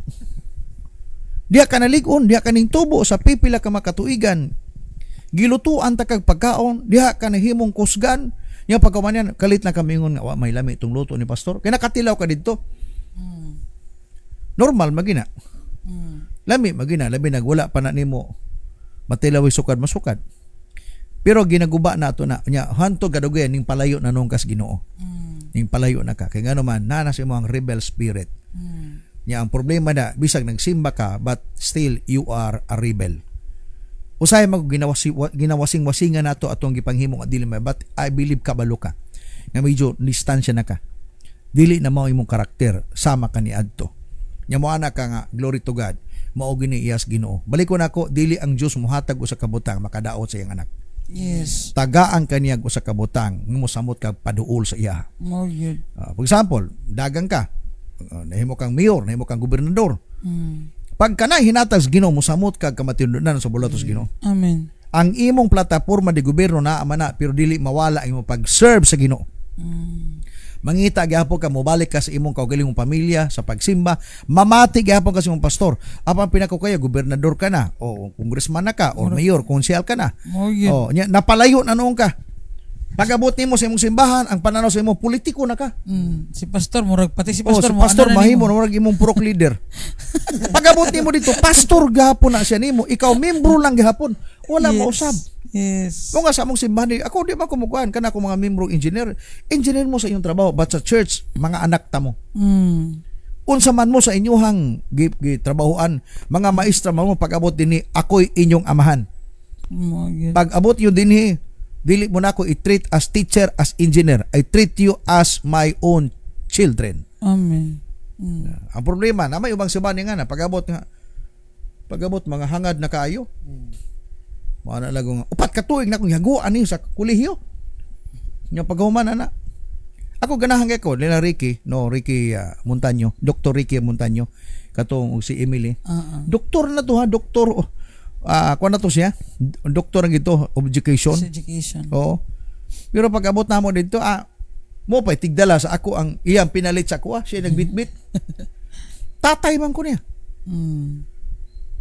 Diha ka nalig-on, diha ka ning tubo sa pipila ka makatuigan. Gilutuan ta kag pagkaon, diha ka nahimong kusgan. Nya pagkaman kalit na kamingon nga wa may lami itong luto ni pastor. Kaya nakatilaw ka dito. Normal magina. Lami magina, labi nagwala pa na nimo matilaw sukad masukad. Pero ginaguba na ato na nya hanto gadugayan ning palayo na nung kas Ginoo. Ning palayo na ka. Kaya nga naman nanas imo ang rebel spirit. Nya ang problema na bisag nagsimba ka but still you are a rebel. Usay mag ginawasing-wasingan nato atong gipanghimo nga dili but I believe kabalo ka. Nga medyo distansya na ka. Dili na mao imong karakter sama ka ni adto. Nya mo ana ka nga glory to God. Mao gini iyas Ginoo. Balikon nako dili ang Dios mohatag usa ka butang makadaot sa iyang anak. Yes. Tagaan kaniyag usa ka butang mosamot kag paduol sa iya. Oh, good. For example, dagang ka. Nahimo kang mayor, nahimo kang gobernador. Pag kana hinatag Ginoo mosamot kag kamatinudan sa bulatos Ginoo. Amen. Ang imong plataporma di gobyerno na amana pero dili mawala ang imong pag-serve sa Ginoo. Mangita gyapon ka mobalik ka sa imong kaugalingong pamilya sa pagsimba, mamati gyapon ka sa imong pastor. Apan pinako kaya gobernador ka na o congressman na ka o mayor, konsyal ka na. Oh, napalayo na noon ka. Pagabot nimo sa imong simbahan, ang pananaw sa imong politiko na ka. Si pastor murag pati si pastor mo pastor mahimo murag imong purok leader. Pagabot nimo dito, pastor gahapon na siya nimo, ikaw membro lang gahapon. Wala mo usab. Yes. Kung nga sa among simbahan, ako di man kumukuhan kana ako mga membro engineer mo sa inyong trabaho but sa church mga anak ta mo. Unsa man mo sa inyong trabahoan, mga maestra mo pag-abot dinhi ako'y inyong amahan. Pag-abot yun dinhi Dili mo na ako i-treat as teacher, as engineer. I treat you as my own children. Amen. Ang problema na may ubang simbahan nga na pagabot mga hangad na kaayo. Mana lago nga upat ka tuig na kung yaguan ni sa kolehiyo. Nya paghuman na. Ako ganahan kay ko nila Ricky Montaño, Dr. Ricky Montaño katong si Emily. Doktor na to ha, doktor. Kuan na to siya. Doktor ang ito, education. Oo. Pero pag abot na mo dito, mo pa tigdala sa ako ang iyang pinalit sa ako, siya nagbitbit. Tatay man ko niya.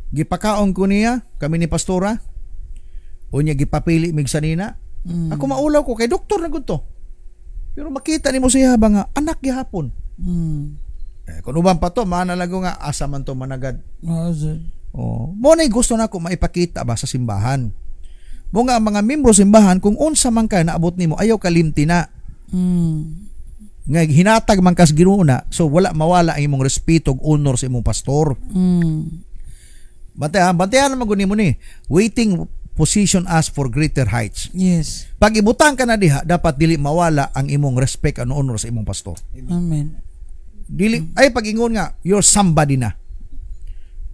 Gipakaon ko niya, kami ni pastora. O niya gipapili mig sanina. Ako maulaw ko kay doktor na gud to. Pero makita nimo siya ba nga anak gihapon. Kung uban pa to, manalago nga asa man to managad. Mo na gusto na ko maipakita ba sa simbahan. Mo nga mga membro simbahan kung unsa man ka naabot nimo ayaw kalimti na. Nga hinatag man kas Ginoo na, so wala mawala ang imong respeto ug honor sa imong pastor. Bantayan naman guni mo ni. Waiting position us for greater heights. Yes. Pag ibutang ka na diha, dapat dili mawala ang imong respect and honor sa imong pastor. Amen. Dili ay pag-ingon nga you're somebody na.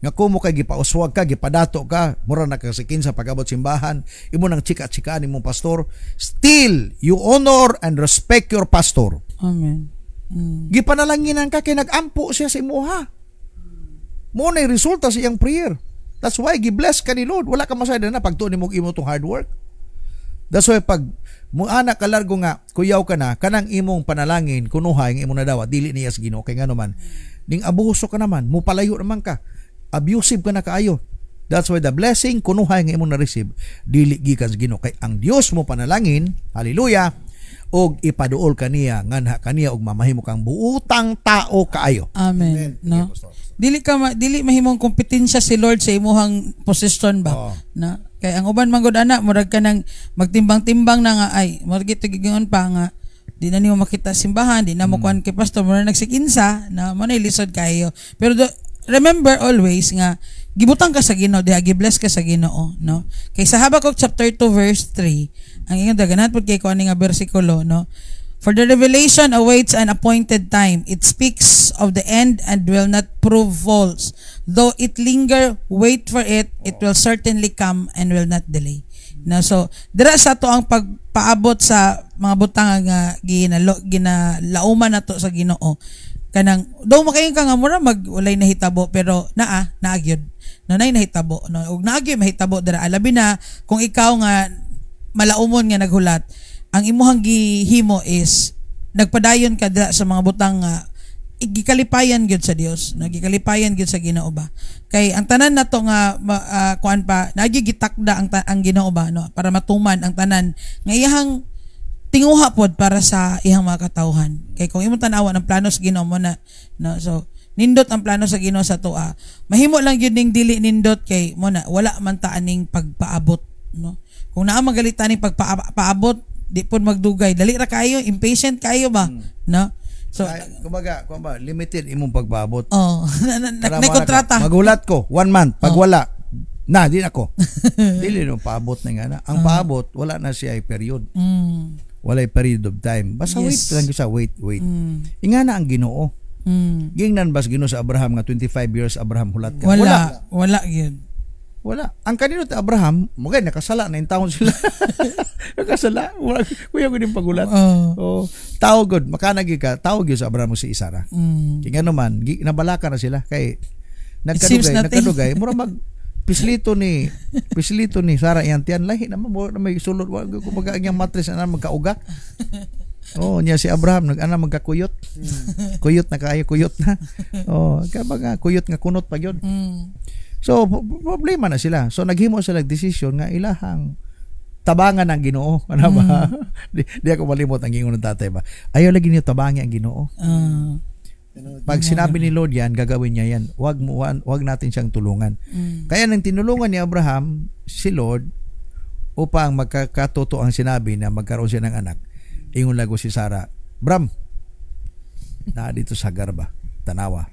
Nga kumo kay gipauswag ka, gipadato ka, mura na kasikin sa pag-abot simbahan, imo nang chika-chikaan imong pastor, still you honor and respect your pastor. Amen. Gipanalanginan ka kay nag-ampo siya sa imuha. Mo na resulta sa iyang prayer. That's why gi-bless ka ni Lord. Wala ka masayad na pagtuon nimo imo tong hard work. That's why pag mo anak ka largo nga kuyaw ka na kanang imong panalangin kunuhay nga imong nadawat dili niya sa Ginoo kay ngano man ning abuso ka naman mo palayo naman ka abusive ka na kaayo. That's why the blessing kunuhay nga imong na-receive dili gikan sa Ginoo kay ang Dios mo panalangin, hallelujah, og ipaduol kaniya nganha kaniya og mamahimo kang buutang tao kaayo. Amen. No. Dili mahimong kompetensya si Lord sa imuhang posisyon ba. Na kay ang uban man gud ana murag ka nang magtimbang-timbang na nga ay murag ito gigingon pa nga di na nimo makita simbahan, di na mo kuan kay pastor murag nagsikinsa na mo na lisod kayo. Pero remember always nga gibutang ka sa Ginoo, diha gi-bless ka sa Ginoo, no? Kay sa Habakkuk chapter 2 verse 3, ang ingon daganat pud kay kuan nga bersikulo, no? For the revelation awaits an appointed time. It speaks of the end and will not prove false. Though it linger, wait for it. It will certainly come and will not delay. No, so dira sa to ang pagpaabot sa mga butang nga ginalauman nato sa Ginoo. Kanang daw makayon ka nga mura walay nahitabo pero naagyod. No nay nahitabo, no ug naagyod mahitabo dira alabi na kung ikaw nga malaumon nga naghulat. Ang imuhang gihimo is nagpadayon ka sa mga butang gikalipayan gyud sa Dios, gikalipayan gyud sa Ginoo ba. Kay ang tanan nato nga kuan pa nagigitakda ang Ginoo ba, no, para matuman ang tanan nga iyang tinguha pod para sa iyang mga katawhan. Kay kung imong tan-awan ang plano sa Ginoo mo na, no, so nindot ang plano sa Ginoo sa tuwa. Mahimo lang gyud ning dili nindot kay mo na wala man ta aning pagpaabot, no. Kung naa magalitan ning pagpaabot di pud magdugay dali ra kayo impatient kayo ba, no? So kumbaga limited imong pagpaabot. Nagkontrata magulat ko 1 month pag wala na di ako dili no paabot na nga na ang paabot wala na siya ay period. Wala ay period of time basta wait lang siya wait inga na ang Ginoo. Gingnan bas Ginoo sa Abraham nga 25 years Abraham hulat ka wala gyud. Wala. Ang kanino ta Abraham, mugay nakasala na yung taon sila. Nakasala. Kuya ko din pagulat. Tao good. Makanagi ka. Tao gyud sa Abraham si Isara. Kaya naman, nabalaka na sila. Kay nagkadugay. Mura pislito ni Sara iyang tiyan. Lahi naman. Mura na may sulod. Kumbaga ang matres na magkauga. Niya si Abraham magkakuyot. Kuyot na kayo. Kuyot na. Kaya kuyot nga kunot pa yun. So problema na sila. So naghimo sila decision nga ilahang tabangan ang Ginoo. Ano ba? Di ako malimot ang ingon ng tatay ba. Ayaw lagi niyo tabangan ang Ginoo. Pag sinabi ni Lord yan, gagawin niya yan. Wag natin siyang tulungan. Kaya nang tinulungan ni Abraham si Lord upang magkakatotoo ang sinabi na magkaroon siya ng anak. Ingon lago si Sarah, Bram, na dito sa Garba, Tanawa.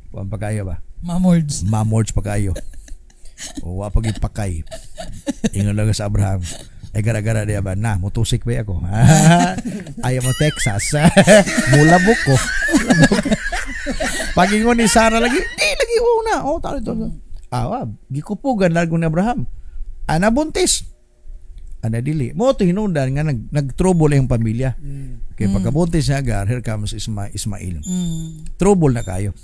Kuan pa kayo ba? Mamords pa kayo. O wapag ipakay. Ingon lang sa Abraham. Ay gara-gara diya ba na mutusik ba ako. Ayaw mo Texas. Mulabok ko. Pagingon ni Sarah lagi, lagi una. Oh, talo to. Gikupugan largo ni Abraham. Ana buntis. Ana dili. Mo to hinungdan nga nagtrouble yung pamilya. Kay pagkabuntis niya Agar, here comes Ismail. Trouble na kayo.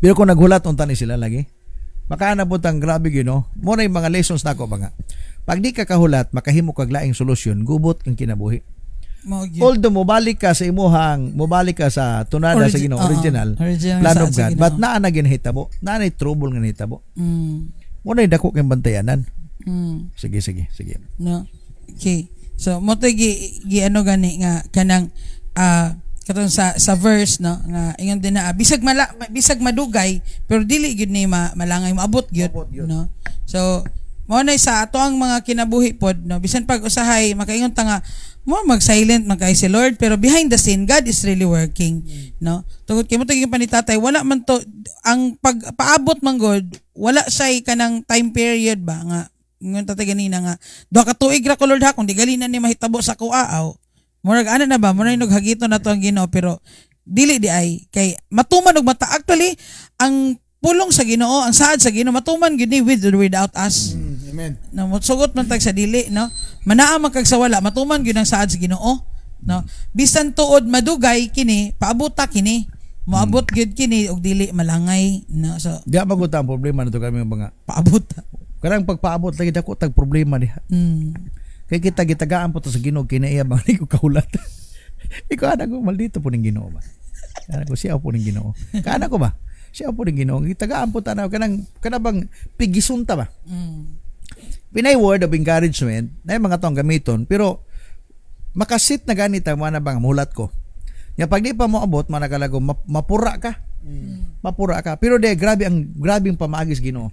Pero kung naghulat unta ni sila lagi, makaana po tang grabe Ginoo. Mo na yung mga lessons nako ba nga. Pag di ka kahulat, makahimo kag laing solusyon, gubot kang kinabuhi. Although mobalik ka sa imuhang, mobalik ka sa tunada sa Ginoo original plan of God, but naa na ginahitabo, naa na trouble nga nahitabo. Mo na dako kang bantayanan. Sige. No. Okay. So mo to gi ano gani nga kanang katong sa verse no nga ingon din na bisag madugay pero dili gyud ni malangay maabot gyud no. So mo na sa ato ang mga kinabuhi pod no bisan pag usahay makaingon ta nga mo mag-silent man kay si Lord pero behind the scene God is really working no. Tungod kay mo taging panitatay wala man to ang pagpaabot man God wala say kanang time period ba nga ngon tatay ganina nga duha ka tuig ra ko Lord ha kung di gali na ni mahitabo sa kuaaw murag ana na ba murag hagito na to ang Ginoo pero dili di ay kay matuman og mata actually ang pulong sa Ginoo ang saad sa Ginoo matuman gyud ni with or without us. Amen. No motsugot man tag sa dili no manaa man kag sa wala matuman gyud ang saad sa Ginoo no bisan tuod madugay kini paabuta kini moabot gyud kini og dili malangay no so di ba ko ta ang problema nato kami mga paabot karang pagpaabot lagi dako tag problema diha. Kay kita gitagaan po to sa Ginoo kinaiya bang ni ko kahulat. Ikaw anak ko maldito po ning Ginoo ba. Anak ko siya po ning Ginoo. Kana ko ba? Siya po ning Ginoo. Gitagaan po tanaw kanang pigisunta ba. Pinay word of encouragement na yung mga tong gamiton pero makasit na ganita mo na bang mulat ko. Nya pag di pa mo abot manakalago mapura ka. Mapura ka. Pero grabing pamaagis Ginoo.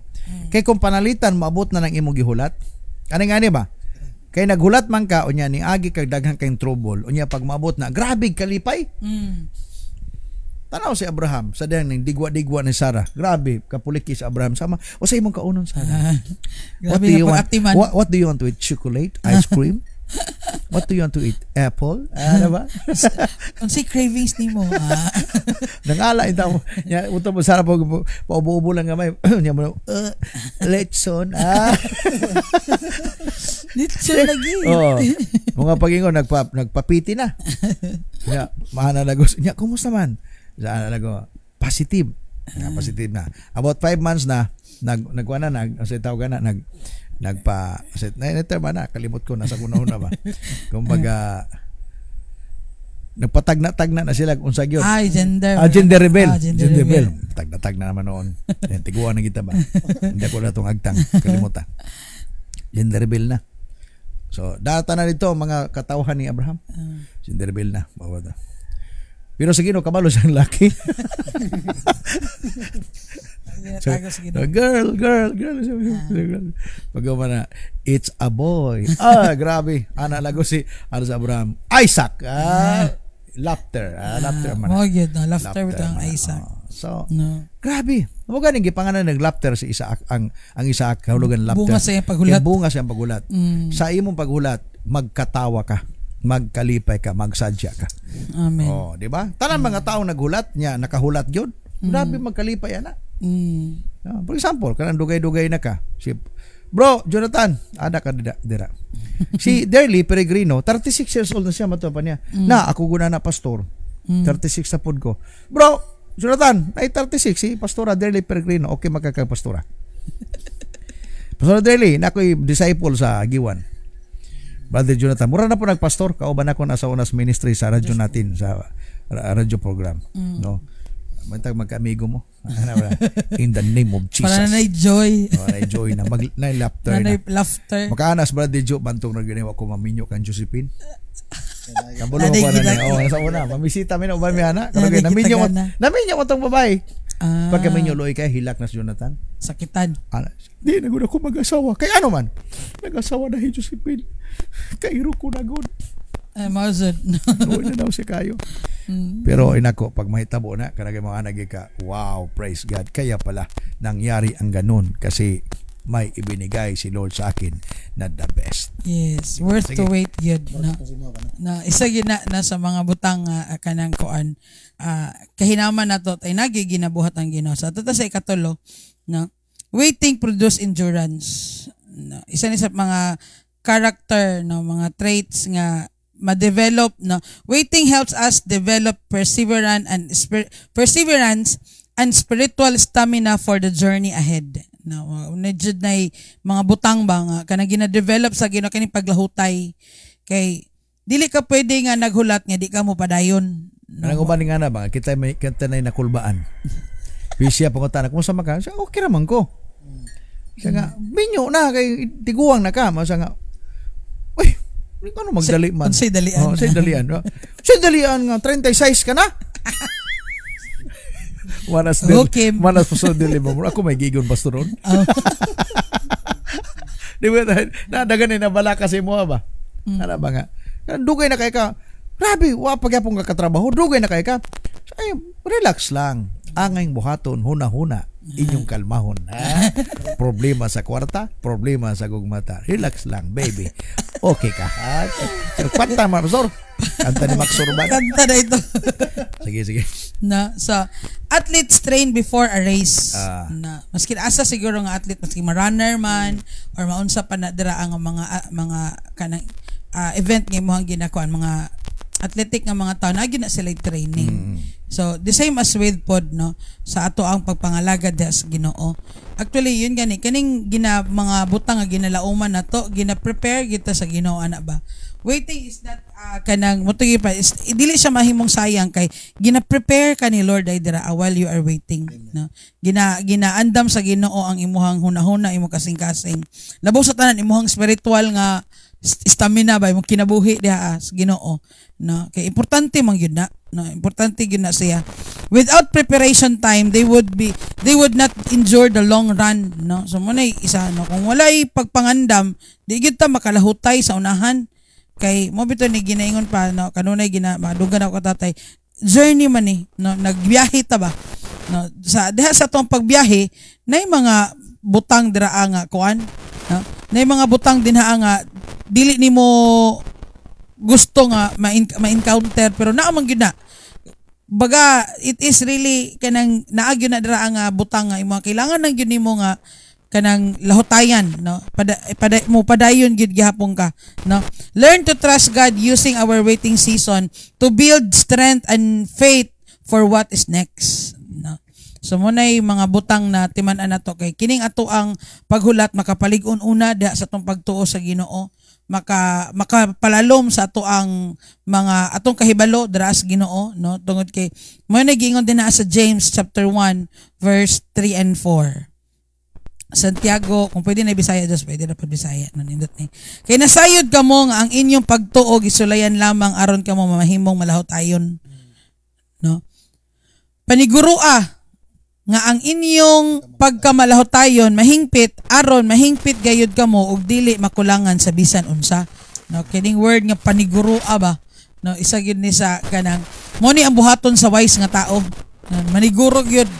Kay kung panalitan maabot na ng imong gihulat. Ano nga ni ba? Kay naghulat man ka unya ni agi kag daghang kay trouble unya pag maabot na grabe kalipay. Tanaw si Abraham sa dihang ning digwa-digwa ni Sarah. Grabe kapuliki si Abraham sama. O sa imong kaunong Sarah. What do you want to eat? Chocolate, ice cream? What do you want to eat? Apple? Ano ba? Unsay cravings nimo? Nangala ita mo. Ya uto mo Sarah paubo-ubo lang gamay. Nya mo lechon. Lechon lagi. Mga pagingon nagpapiti na. Ya mahana lagos. Nya kumusta man? Sa lago positive. Positive na. About 5 months na nagkuana sa tawag na nagpa-set na term na kalimot ko nasa una ba kumbaga nagpatagna-tagna na sila unsa gyud gender rebel tagna-tagna naman noon tiguan na kita ba hindi ko na tong agtang kalimutan gender rebel na so data na dito mga katawhan ni Abraham gender rebel na bawat pero sa Ginoo kabalo siyang laki. So, girl. Pagkama na, it's a boy. Grabe. Ana lago si sa Abraham. Isaac. Laughter. Laughter man. Laughter with ang Isaac. So, grabe. Mo ganing gipanganan nag-laughter si Isaac ang Isaac kahulugan laughter. Bunga sa paghulat. Sa imong paghulat, magkatawa ka. Magkalipay ka, magsadya ka. Amen. Oh, di ba? Tanan mga tao naghulat niya, nakahulat gyud. Grabe magkalipay ana. For example, kanang dugay-dugay na ka. Si Bro, Jonathan, ada ka dira. Si Derly Peregrino, 36 years old na siya mato pa niya. Na ako guna na pastor. 36 na pod ko. Bro, Jonathan, ay 36 si Pastora Derly Peregrino. Okay magkakapastora. Pastora Derly, na ako'y disciple sa Agiwan. Brother Jonathan, mura na po nagpastor, kauban ako nasa unas ministry sa radyo natin, sa radyo program. No? Mantag magka-amigo mo. In the name of Jesus. Para na joy. Na-joy na. Na-laughter na. Laughter. Makaanas, Brother Jo, bantong na ginawa ko maminyo kang Josephine. Kabulo ko na niya. Sa una, mamisita mi na uban mi ana. Naminyo mo tong babae. Pagka minyo loy kay hilak na si Jonathan. Sakitan. Di na gud ako mag-asawa. Kay ano man? Nag-asawa na si Josephine. Kairo ko na gud. Mazod. Uy na daw si kayo. Pero inako pag mahitabo na kanang mga anak ka, wow, praise God. Kaya pala nangyari ang ganun kasi may ibinigay si Lord sa akin na the best. Yes, worth Sige. to wait yun. Na isa gyud na sa mga butang kanang kuan kahinaman nato tay nagi ginabuhat ang Ginoo. Sa ato sa ikatulo, no. Waiting produce endurance. No, isa ni sa mga character, no, mga traits nga ma-develop, no. Waiting helps us develop perseverance and spiritual stamina for the journey ahead. No, medyo na mga butang ba nga kanang gina-develop sa Ginoo kini paglahutay kay dili ka pwede nga naghulat nga di ka mo padayon. No? Nang uban nga na ba kita na nakulbaan. Bisya pangutan ako sa maka. Siya okay raman ko. Siya nga binyo na kay tiguang na ka, masa nga. Uy, ano magdali man. Unsay dalian. Say dalian. Say dalian nga 36 ka na. Manas pa so dili mo. Ako may gigon pastoron. Di ba na dagan na bala kasi mo ba? Ana ba nga? Dugay na kay ka. Grabe, wa pagyapon ka katrabaho. Dugay na kay ka. Ay, relax lang. Angay buhaton huna-huna inyong kalmahon. Ha? Problema sa kwarta, problema sa gugmata. Relax lang, baby. Okay ka. Panta Marzor. Kanta ni Max Urban. Kanta na ito. Sige. Na sa athletes train before a race. Na maski asa siguro nga athlete maski ma-runner man or maunsa pa na dira ang mga kanang event nga imong ginakuan mga athletic nga mga tao na gyud na sila training. So the same as with pod, no, sa ato ang pagpangalagad sa Ginoo. Actually yun gani kaning mga butang nga ginalauman nato, gina-prepare kita sa Ginoo ana ba. Waiting is not kanang mutugi pa is dili siya mahimong sayang kay gina-prepare ka ni Lord ay dira while you are waiting, no. Ginaandam sa Ginoo ang imuhang hunahuna, imong kasing-kasing. Labaw sa tanan imuhang spiritual nga stamina ba imong kinabuhi diha sa Ginoo, no. Kay importante man gyud na, no, importante gyud na siya. Without preparation time, they would not endure the long run, no. So mo na isa, no, kung walay pagpangandam di gyud ta makalahutay sa unahan. Kay mo bito ni ginaingon pa, no, kanunay madugan ako tatay journey man ni, no, nagbiyahe ta ba, no, sa diha sa tong pagbiyahe nay mga butang dira nga kuan, no, nay mga butang dinha nga dili nimo gusto nga ma-encounter pero naa man gyud na baga it is really kanang naa gyud na dira nga butang nga imo kailangan nang gyud nimo nga kanang lahutayan, no, padayon gyud gihapon ka, no. Learn to trust God using our waiting season to build strength and faith for what is next, no. So munay mga butang na timan-an nato kay kining ato ang paghulat makapalig-on una diha sa tong pagtuo sa Ginoo, makapalalom sa ato ang mga atong kahibalo dira sa Ginoo, no, tungod kay mo nagingon din na sa James chapter 1 verse 3 and 4. Santiago, kung pwede na Bisaya, Diyos, pwede na po Bisaya. Nindot ni. Kaya nasayod ka mo nga ang inyong pagtuog, isulayan lamang aron ka mo mamahimong malahot ayon. No? Panigurua nga ang inyong pagkamalahotayon mahingpit aron mahingpit gayud ka mo ug dili makulangan sa bisan unsa. No, kining word nga panigurua ba, no, isa gyud ni sa kanang mo ni ang buhaton sa wise nga tao. Maniguro gyud,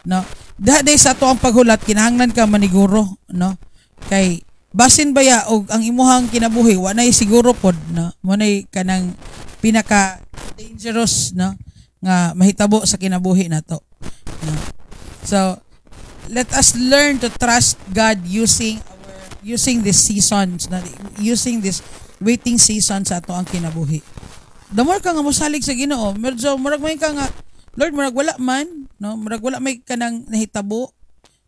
no. Day sa ato ang paghulat kinahanglan ka maniguro, no, kay basin baya og ang imuhang kinabuhi wa nay siguro pod, no, mo nay kanang pinaka dangerous, no, nga mahitabo sa kinabuhi nato, no. So let us learn to trust God using this seasons, using this waiting season sa ato ang kinabuhi. Damor ka nga mosalig sa Ginoo, medyo murag may ka nga Lord, murag wala man, no, murag wala may kanang nahitabo,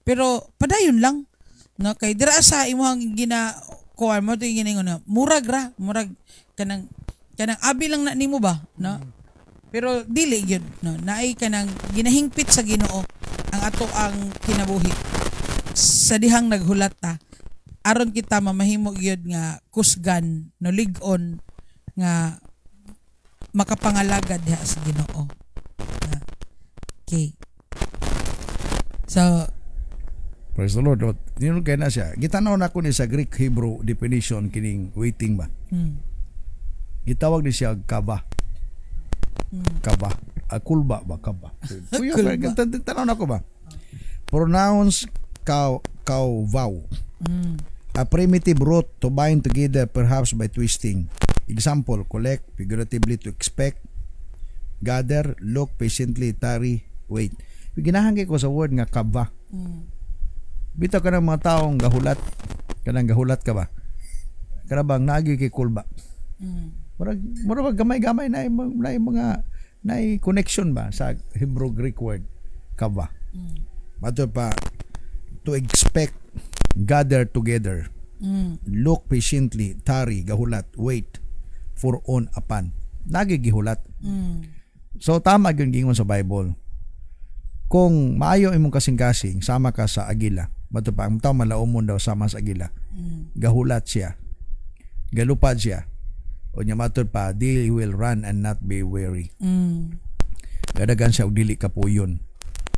pero padayon lang, no, kay dira sa imong ginakuan mo to giningon na murag kanang abi lang na nimo ba, no, pero dili gyud, no, naay kanang ginahingpit sa Ginoo ang ato ang kinabuhi sa dihang naghulat ta aron kita mamahimo gyud nga kusgan, no, lig-on nga makapangalagad diha sa Ginoo. Okay. So, praise the Lord. Yun kaya na siya. Gitanaw na ko ni sa Greek Hebrew definition kining waiting ba. Gitawag ni siya kaba. Kaba. Kulba ba kaba. Tanaw na ko ba. Pronouns vow. A primitive root to bind together perhaps by twisting. Example, collect, figuratively to expect, gather, look, patiently, tarry, wait. Ginahangay ko sa word nga kava. Bitaw ka ng mga taong gahulat. Kanang gahulat ka ba? Karabang naagi kay kulba. Murag gamay-gamay na mga na connection ba sa Hebrew Greek word kava. Mato pa to expect, gather together, look patiently, tarry, gahulat, wait, for on upon. Nagigihulat. So tama gyud gingon sa Bible. Kung maayo imong kasing-kasing, sama ka sa agila. Mato pa ang tawo malaumon daw sama sa agila. Gahulat siya. Galupad siya. O nya matod pa, they will run and not be weary. Gadagan siya og dili kapuyon.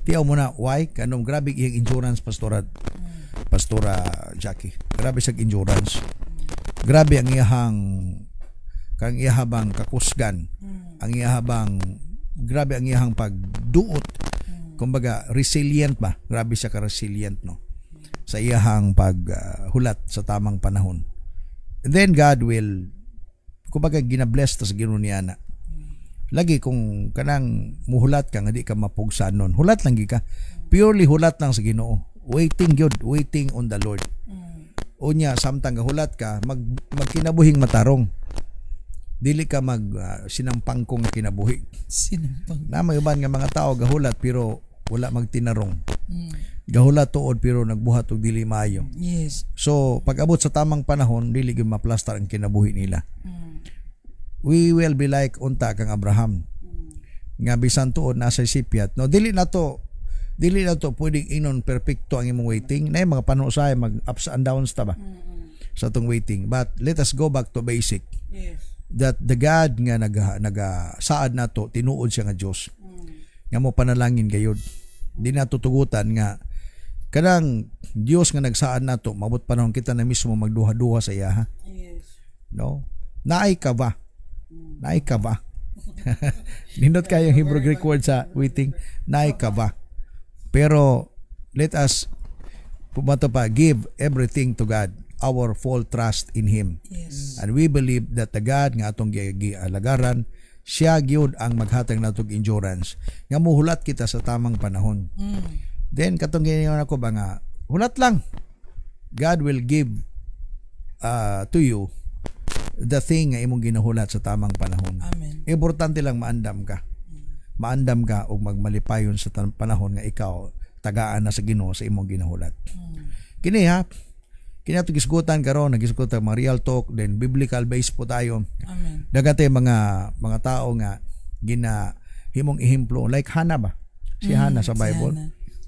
Tiyaw mo na, why? Kanong grabe iyang endurance, Pastora Jackie. Grabe sa endurance. Grabe ang iyahabang kakusgan. Grabe ang iyahang pagduot. Kumbaga, resilient ba? Grabe siya ka-resilient, no? Sa iyahang paghulat sa tamang panahon. And then God will, kumbaga, ginabless ta sa Ginoo niya na. Lagi kung kanang muhulat ka nga di ka mapugsan nun, hulat lang ka, purely hulat lang sa Ginoo, waiting on the Lord. Unya samtang hulat ka, magkinabuhing matarong, dili ka sinampangkong kinabuhi. Na may uban nga mga tao gahulat pero wala magtinarong. Gahulat tuod pero nagbuhat og dili maayo. Yes. So pag abot sa tamang panahon, dili gyud maplastar ang kinabuhi nila. We will be like unta kang Abraham. Nga bisan tuod nasa sipyat. No, dili na to pwedeng inon perfecto ang imong waiting. Nay mga panahon sa mag ups and downs ta ba sa tong waiting. But let us go back to basic. Yes. That the God nga saad nato tinuod siya nga Dios. Nga mo panalangin gayud. Di nato tugutan nga kanang Dios nga nagsaad nato mabot panahon kita na mismo magduha-duha sa iya ha. Yes. No? Naay ka ba? Nindot kayo yung Hebrew Greek word sa waiting. Naay ka ba? Pero let us give everything to God, our full trust in Him. Yes. And we believe that the God nga atong gialagaran, siya gyud ang maghatag natog endurance nga muhulat kita sa tamang panahon. Then katong gingon ako ba nga hulat lang. God will give to you the thing nga imong ginahulat sa tamang panahon. Amen. Importante lang maandam ka. Maandam ka og magmalipayon sa panahon nga ikaw tagaan na sa Ginoo sa imong ginahulat. Kini ha, kinato gisgutan karon nagisgutan mga real talk, then biblical based po tayo. Amen. Dagate mga tao nga himong ehemplo like Hana ba? Si Hana sa Bible.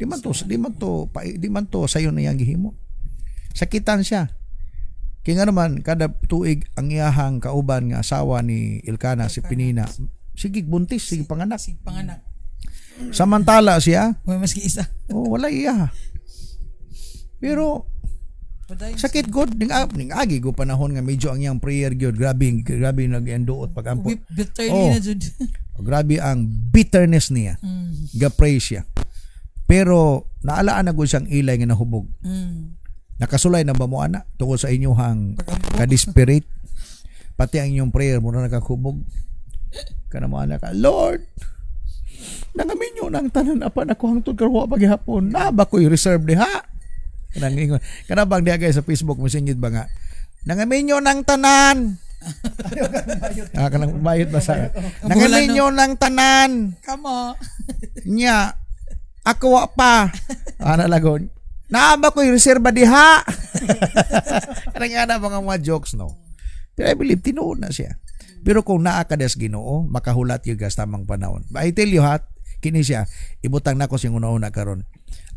Di man to sayo na yang gihimo. Sakitan siya. Kaya nga naman, kada tuig ang iyahang kauban nga asawa ni Elkana, si Penina, sige buntis, sige panganak. Samantala siya, Maski isa. wala iya. Pero, sakit god, ning agi go panahon nga medyo ang iyang prayer gyud grabe nag-enduot pag-ampo. Bitterly na jud. Grabe ang bitterness niya. Ga-pray siya. Pero, naalaan na gud siyang ilay nga nahubog. Nakasulay na ba mo ana tungkol sa inyong ka-desperate pati ang inyong prayer mo na nakakubog kana mo ana ka Lord nangaminyo nang tanan apan ako hangtod karon paghapon na ba ko i-reserve diha kanang ingon kana bang diha guys sa Facebook mo singid ba nga nangaminyo nang tanan kanang bayot ba sa nangaminyo nang tanan kamo nya ako wa pa ana lagon naaba ko yung reserva diha. Karang nga mga jokes, no? Pero I believe, tinuod na siya. Pero kung naakadas Ginoo, makahulat yung tamang panahon. But I tell you, kini siya, ibutang na ko siyang una-una karon.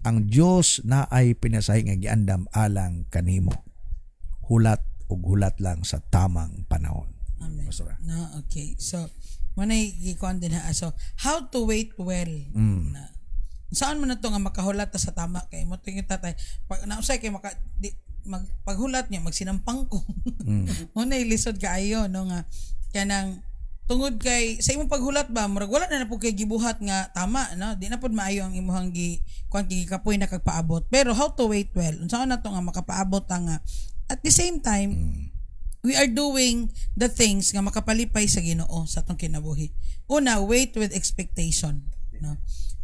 Ang Diyos na ay pinasahi nga giandam alang kanimo. Hulat ug hulat lang sa tamang panahon. Amen. No, okay. So, manay gikuan din ha. So, how to wait well. Saan mo na to nga makahulat sa tama kay mo tingin tatay pag nausay kay paghulat niya magsinampang ko mo na ilisod kaayo no nga kanang tungod kay sa imong paghulat ba murag wala na po kay gibuhat nga tama no di na pud maayo ang imong kuan kapoy na kagpaabot pero how to wait well unsa na to nga makapaabot nga at the same time we are doing the things nga makapalipay sa Ginoo sa atong kinabuhi. Una, wait with expectation no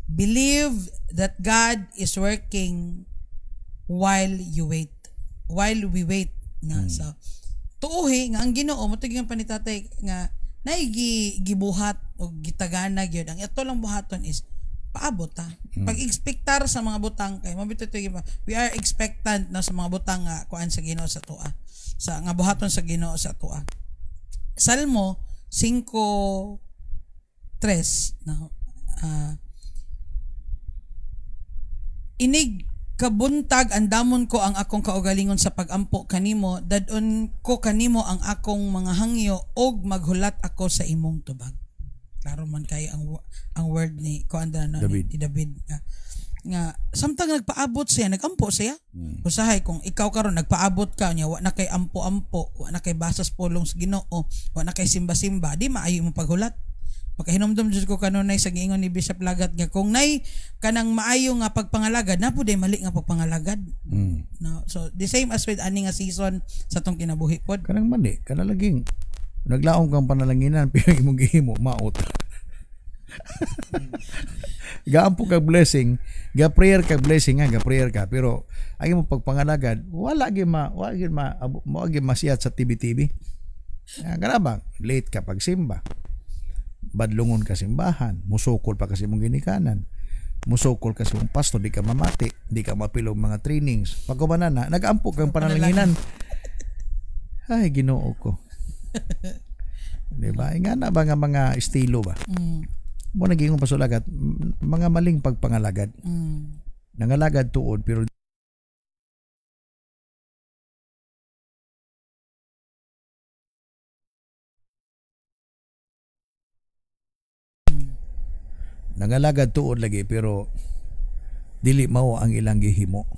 believe that God is working while we wait na so tuohi nga ang Ginoo mo tiging panitatay nga gibuhat o gitagana gyud ang ito lang buhaton is paabot ta pag-expectar sa mga butang kay mabito we are expectant na sa mga butang nga kuan sa Ginoo sa tuwa sa nga buhaton sa Ginoo sa tuwa. Salmo 5:3 na inig kabuntag andamon ko ang akong kaugalingon sa pagampo kanimo dadon ko kanimo ang akong mga hangyo og maghulat ako sa imong tubag. Klaro man kay ang word ni kuanda no ni David nga samtang nagpaabot siya nagampo siya. Usahay kung ikaw karon nagpaabot ka nya wa na kay ampo-ampo wa na kay basas pulong sa Ginoo wa na kay simba-simba di maayo mo paghulat. Pagkahinomdom jud ko kanunay sa giingon ni Bishop Lagat nga kung nay kanang maayo nga pagpangalagad na pud mali nga pagpangalagad. No, so the same as with ani nga season sa tong kinabuhi pod. Kanang mali kana laging naglaom kang panalanginan pero imong gihimo maot. Gaampo kag blessing, ga prayer kag blessing nga ga prayer ka pero ang imong pagpangalagad wala gyud masiyat sa TV. Kana ba late ka pagsimba. Badlungon ka simbahan, musukol pa kasi mong ginikanan, musukol kasi mong pasto, di ka mamati, di ka mapilog mga trainings. Pagkumanan na, nag-ampok kang panalanginan. Ay, Ginoo ko. Diba? Nga na ba nga mga estilo ba? Mo naging pasulagat, mga maling pagpangalagad. Nangalagad tuod, pero nangalagad tuod lagi pero dili mao ang ilang gihimo.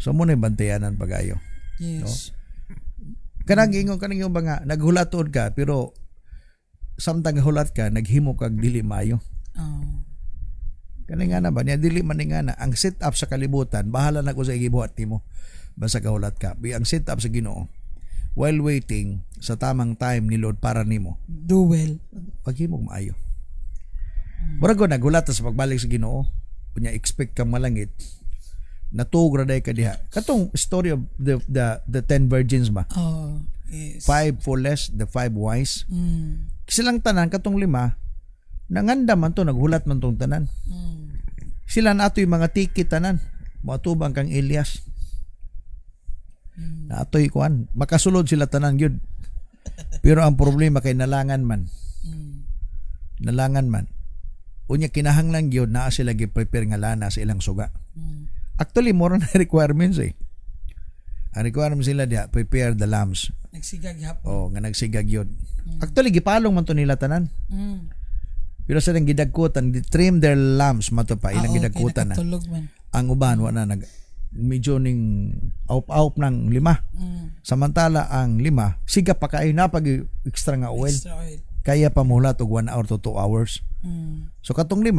So mo na bantayanan pagayo. Yes. No? Kanang ingon ba nga naghulat tuod ka pero samtang hulat ka naghimo kag dili maayo. Kani nga na ba niya dili man nga na ang set up sa kalibutan bahala na ko sa gibuhat nimo basta kahulat ka. Ang set up sa Ginoo while waiting sa tamang time ni Lord para nimo. Do well. Paghimo maayo. Murag ko nagulat sa pagbalik sa Ginoo. Kunya expect kang malangit. Natug ra day ka diha. Katong story of the 10 virgins ba? Oh, yes. 5 foolish, the 5 wise. Silang tanan katong 5 nanganda man to naghulat man tong tanan. Sila natoy mga tikit tanan. Matubang kang Elias. Natoy kuan, makasulod sila tanan gyud. Pero ang problema kay nalangan man. Nalangan man. Unya kinahanglan gyud naa sila gi-prepare nga lana sa ilang suga. Actually more na requirements eh. Ang requirements sila diha prepare the lambs. Nagsigag hapon. Oh, nga nagsigag yun. Actually gipalong man to nila tanan. Pero sa nang gidagkutan, trim their lambs mato pa ilang gidagkutan na. Ang uban wa na nag medyo ning aup ng 5. Samantala ang 5 siga pa kay napag extra nga oil. Extra oil. Kaya pamulat og 1 hour to 2 hours. So katong 5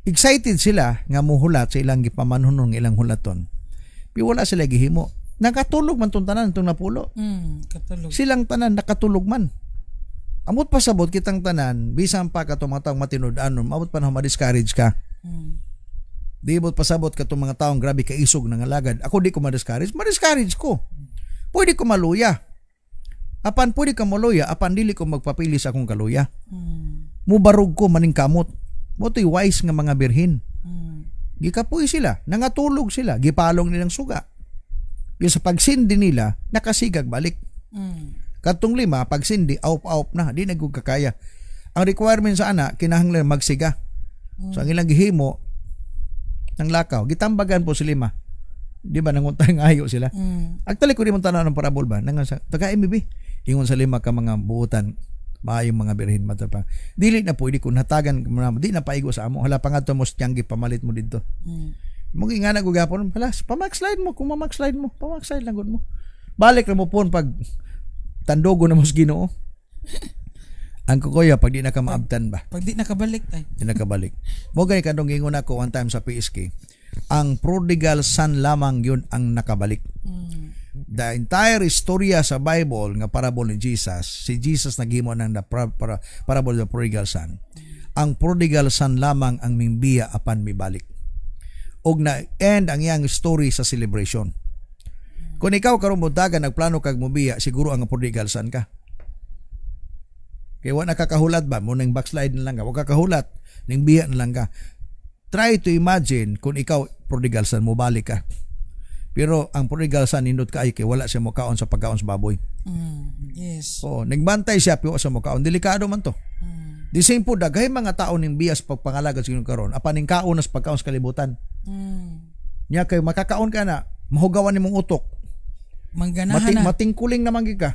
excited sila nga muhulat sa ilang gipamanhunon ilang hulaton. Pero wala sila gihimo. Nakatulog man tong tanan tong napulo. Katulog. Silang tanan nakatulog man. Amot pasabot kitang tanan bisan pa katong mga taong matinud-anon, amot pa na ma-discourage ka. Di bot pasabot katong mga taong grabe kaisog nang alagad. Ako di ko ma-discourage ko. Pwede ko maluya. Apan pwede ka maluya, apan dili ko magpapili sa akong kaluya. Mubarog ko maning kamot. Motoy wise nga mga birhin. Gikapoy sila, nangatulog sila, gipalong nilang suga. Yung sa pagsindi nila, nakasigag balik. Katong 5, pagsindi, aup na, di nagkakaya. Ang requirement sa ana, kinahanglan magsiga. So ang ilang gihimo, ng lakaw, gitambagan po si 5. Di ba nanguntang ayo sila? Actually, ko di mo tanaw ng parabol ba? Taga-MBB, ingon sa 5 ka mga buutan, maayong mga birhin mata pa. Dili na pwede ko natagan di na paigo sa amo. Hala pa nga to mo tiyanggi pamalit mo dito. Mo ingana ko gapon, hala, pamax-slide mo kung mamax-slide mo, pamax-slide lang gud mo. Balik ra mo pon pag tandogo na mo sa Ginoo. Ang kukuya pag di na ka maabtan ba? Pag di nakabalik tay. Di na kabalik. Mo gani kadong gingon ako one time sa PSK. Ang prodigal son lamang yun ang nakabalik. The entire istorya sa Bible nga parable ni Jesus, si Jesus naghimo ng parable of the prodigal son. Ang prodigal son lamang ang mimbiya apan mibalik. Og na end ang iyang story sa celebration. Kung ikaw karon buntagan nagplano kag mubiya, siguro ang prodigal son ka. Kaya wala nakakahulat ba mo nang backslide na lang ka, wag kakahulat ning biya na lang ka. Try to imagine kung ikaw prodigal son mo balik ka. Pero ang prodigal son nindot kay wala siya mokaon sa pagkaon sa baboy. Yes. Oo, nagbantay siya pero sa mokaon, delikado man to. Di same po daghay mga tao ning biyas pagpangalagad sa karon, apan ning kaon sa pagkaon sa kalibutan. Nya kay makakaon ka na, mahugawan nimong utok. Mangganahan na. Matingkuling naman gid ka.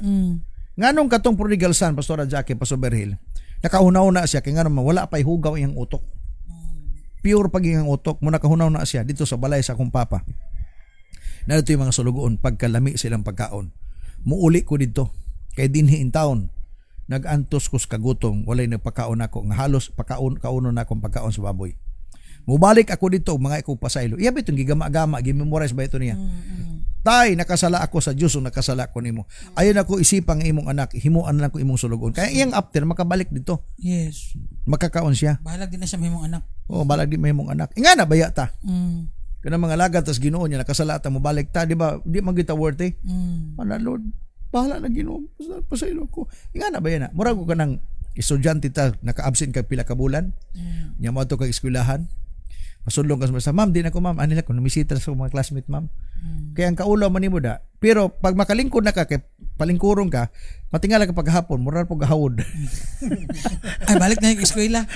Nganong katong prodigal son, Pastor Jackie, Pastor Berhil, nakahunaw-na siya kay nganong wala pay hugaw iyang utok. Pure pag iyang utok, mo nakahunaw na siya dito sa balay sa akong papa. Na dito yung mga sulugoon pagkalami silang pagkaon. Muuli ko dito kay dinhi in town. Nagantos ko sa kagutom, walay nagpakaon ako, nga halos kauno na akong pagkaon sa baboy. Mubalik ako dito, mga ikaw pasaylo. Iya ba itong gigama-gama, gimemorize ba ito niya? Tay, nakasala ako sa Diyos o nakasala ko nimo. Ayon ako isipang imong anak, himuan lang ko imong sulugon. Kaya iyang after, makabalik dito. Yes. Makakaon siya. Balag din na siya may mong anak. Oo, balag din may mong anak. Nga na, baya ta. Kaya mga lagad, tas Ginoo niya, nakasala ta, mubalik ta, di ba? Di man kita worth eh. Ano, Lord, bahala na Ginoo, pasaylo ko. Nga na, baya na. Murag ko ka ng estudyante ta, naka-absent ka pila ka bulan. Nya mo to kag eskwelahan. Masulong ka sa ma'am, di na ko ma'am, anila ko, numisita sa mga classmate ma'am. Kaya ang kaulo man nimo da. Pero pag makalingkod na ka, kay palingkurong ka, matingala ka paghapon, mura po gahawod. Ay, balik na yung eskwela.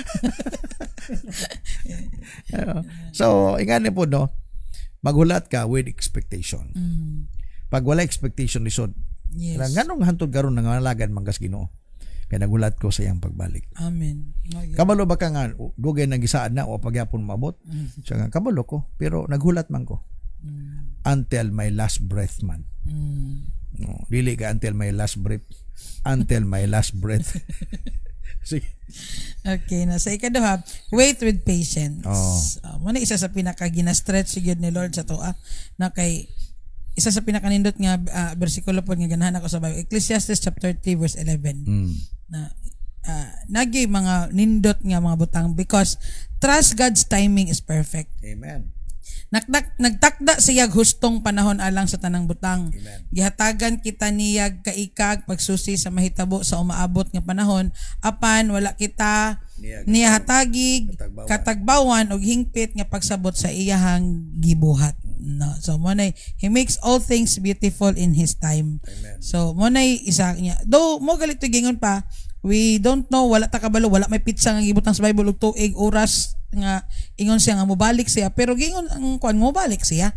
So, ingani po no, maghulat ka with expectation. Pag wala expectation, lisod. Yes. Nganong hantod karon nangalagan manggas Ginoo. Kaya nagulat ko sa iyang pagbalik. Amen. Kabalo ba ka nga, dugay nang gisaad na o pagyapon mabot? Siya nga, kabalo ko, pero naghulat man ko. Until my last breath man. No, dili ka until my last breath. Until my last breath. Sige. Okay, na sa ikaduha, wait with patience. Muna isa sa pinaka gina-stretch sigud ni Lord sa toa na kay isa sa pinakanindot nga bersikulo po nga ganahan ako sa Bible, Ecclesiastes chapter 3 verse 11. Na nagi mga nindot nga mga butang because trust God's timing is perfect. Amen. Nagtakda siyag hustong panahon alang sa tanang butang. Amen. Gihatagan kita niyag kaikag pagsusi sa mahitabo sa umaabot nga panahon apan wala kita niya hatagig katagbawan og hingpit nga pagsabot sa iyahang gibuhat. No. So mo nay he makes all things beautiful in his time. Amen. So mo nay isa niya. Though mo galit gingon pa, we don't know, wala ta kabalo, wala may pizza nga gibutang sa Bible og tuig oras nga ingon siya nga mobalik siya, pero gingon ang kuan mobalik siya.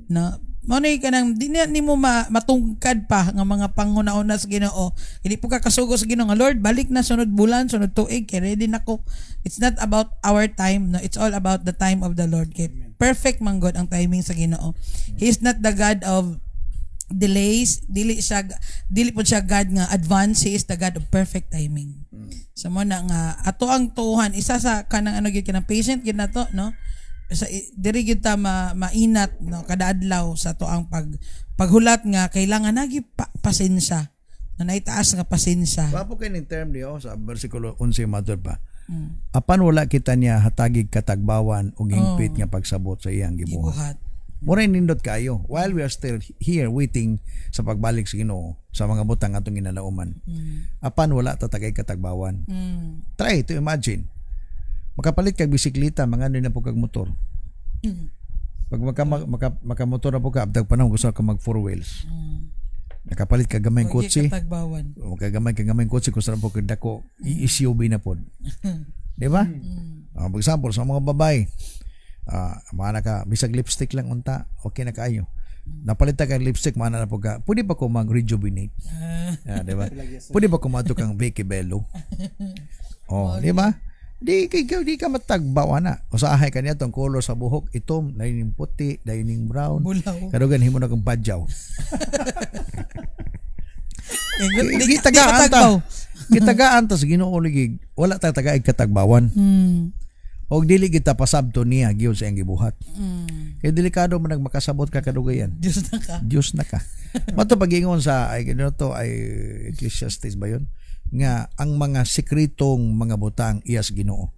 No. Mo nay kanang di ni mo matungkad pa nga mga panghuna-una sa Ginoo. Hindi po ka kasugo sa Ginoo nga Lord, balik na sunod bulan, sunod tuig, kay ready nako. It's not about our time, no, it's all about the time of the Lord. Kay perfect man God ang timing sa Ginoo. He is not the God of delays, dili po siya God nga advance, he is the God of perfect timing. So mo na nga ato ang tuhan isa sa kanang ano gyud kanang patient gyud nato, no? Sa diri gyud ta mainat, no, kada adlaw sa to ang paghulat nga kailangan nagi pasensya. Na naitaas nga pasensya. Papo kay ning term niyo sa bersikulo 11 matud pa. Apan wala kita niya hatagig katagbawan og hingpit nga pagsabot sa iyang gibuhat. Mura nindot kayo while we are still here waiting sa pagbalik sa Ginoo sa mga butang atong ginalauman. Apan wala tatagay katagbawan. Try to imagine. Makapalit kag bisikleta, mga ano na po kag motor. Pag makamotor na po ka, abdag panahon gusto ka mag four wheels. Nakapalit ka gamay kotse. Kagamay kotse kung saan po kagdako i-SUV na po. Di ba? For example, sa mga babay, mana ka bisag lipstick lang unta, okay na kayo. Napalit ka lipstick, mana na po ka, pwede pa ko mag-rejuvenate. Di ba? Pwede pa ko mato kang Vicky Bello. Di ba? Di ka matagbawa na. Usahay ka niya itong color sa buhok, itom, dahil puti, dahil brown. Kadugan himo na kong badyaw. Di tagaan ta. Gitagaan tas Ginoo ligig wala ta tagaig katagbawan. Og dili kita pasabto niya gyud sa iyang gibuhat. Kay delikado man magmakasabot ka kadugayan. Dios na ka. Mato pagingon sa ay Ecclesiastes ba yun? Nga ang mga sekretong mga butang iyas Ginoo.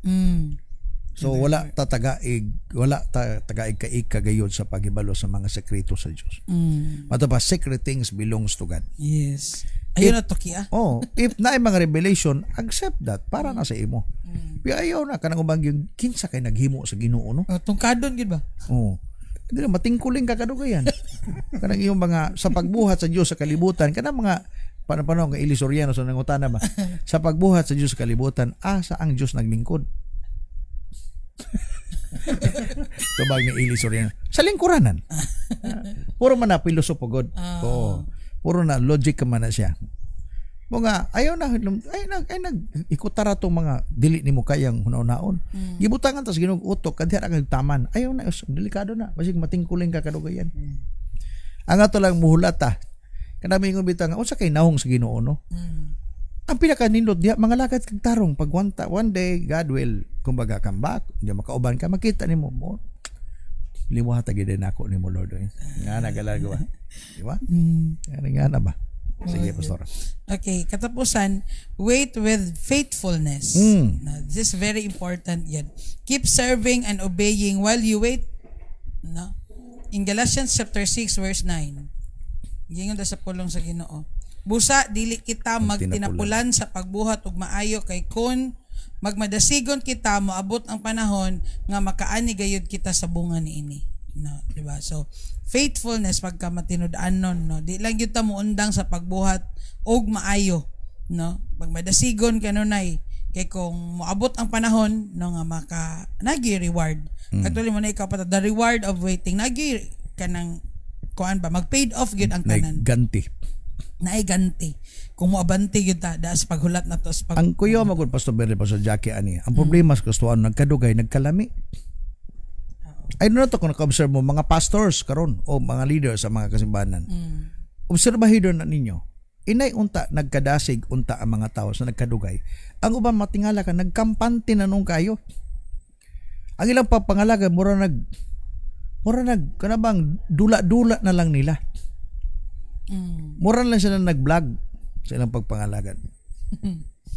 So wala tatagaig kaig kagayod sa pagibalo sa mga sekreto sa Dios. Mato pa secret things belongs to God. Yes. Ayun na to kiya. If na mga revelation, accept that para na sa imo. Pero ayaw na kanang ubang yung kinsa kay naghimo sa Ginoo no. Tungkadon gid ba? Hindi na matingkuling kakadugayan. Kanang iyong mga sa pagbuhat sa Dios sa kalibutan, kanang mga panahon nga Ilisoriano sa nangutana ba. Sa pagbuhat sa Dios sa kalibutan, asa ang Dios naglingkod? Tubag ni Ilisoriano. Sa lingkuranan. Puro man na pilosopo god. Puro na logic man na siya. Mga ayaw na ikutara tong mga dili nimo kayang hunaon. Gibutangan tas Ginoo utok kadya ra kag taman. Ayaw na delikado na basig matingkuling ka kadugayan. Ang ato lang muhulat ta. Kanami ingon bitang unsa kay nahong sa Ginoo no? Ang pinakanindot diha mga lakad kag tarong pag one day God will kumbaga come back, di makauban ka makita nimo mo. Limuha ta gid nako nimo Lord. Nga nagalagawa. Di ba? Nga na ba? Sige, Pastor. Okay, katapusan, wait with faithfulness. Now, this is very important yan. Keep serving and obeying while you wait. No? In Galatians chapter 6 verse 9. Gingon sa pulong sa Ginoo. Busa dili kita magtinapulan sa pagbuhat ug maayo kay kun magmadasigon kita moabot ang panahon nga makaani gayud kita sa bunga niini. No, di ba? So faithfulness pagka matinud-anon, no, di lang gyud ta muundang sa pagbuhat og maayo, no, magmadasigon kanunay kay kung moabot ang panahon no nga maka nagi reward. Actually mo na ikaw pa the reward of waiting nagi kanang kuan ba mag-paid off gyud ang tanan. Naiganti kung moabanti gyud ta da sa paghulat na to sa ang kuyo magud Pastor Berry Pastor Jackie ani ang problema sa kastuan nagkadugay nagkalami. I don't know to kung naka-observe mo mga pastors karon o mga leaders sa mga kasimbahan. Obserbahin na ninyo. Inay unta nagkadasig unta ang mga tao sa nagkadugay. Ang uban matingala ka nagkampante na nung kayo. Ang ilang papangalaga mura nag kanabang dula-dula na lang nila. Mura lang sila nag-vlog sa ilang pagpangalagan.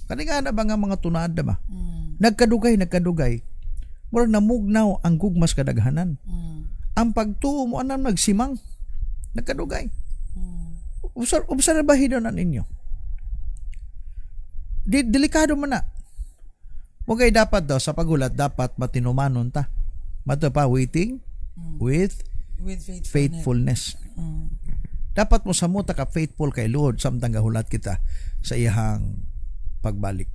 Kani nga na ba nga mga tunada ba? Nagkadugay. Murag namugnaw ang gugmas kadaghanan. Ang pagtuo mo anam nagsimang. Nagkadugay. Obserbahin na ninyo. Delikado man na. Mugay dapat daw sa paghulat dapat matinumanon ta. Mato pa waiting with faithfulness. Dapat mo samuta ka faithful kay Lord samtang gahulat kita sa iyang pagbalik.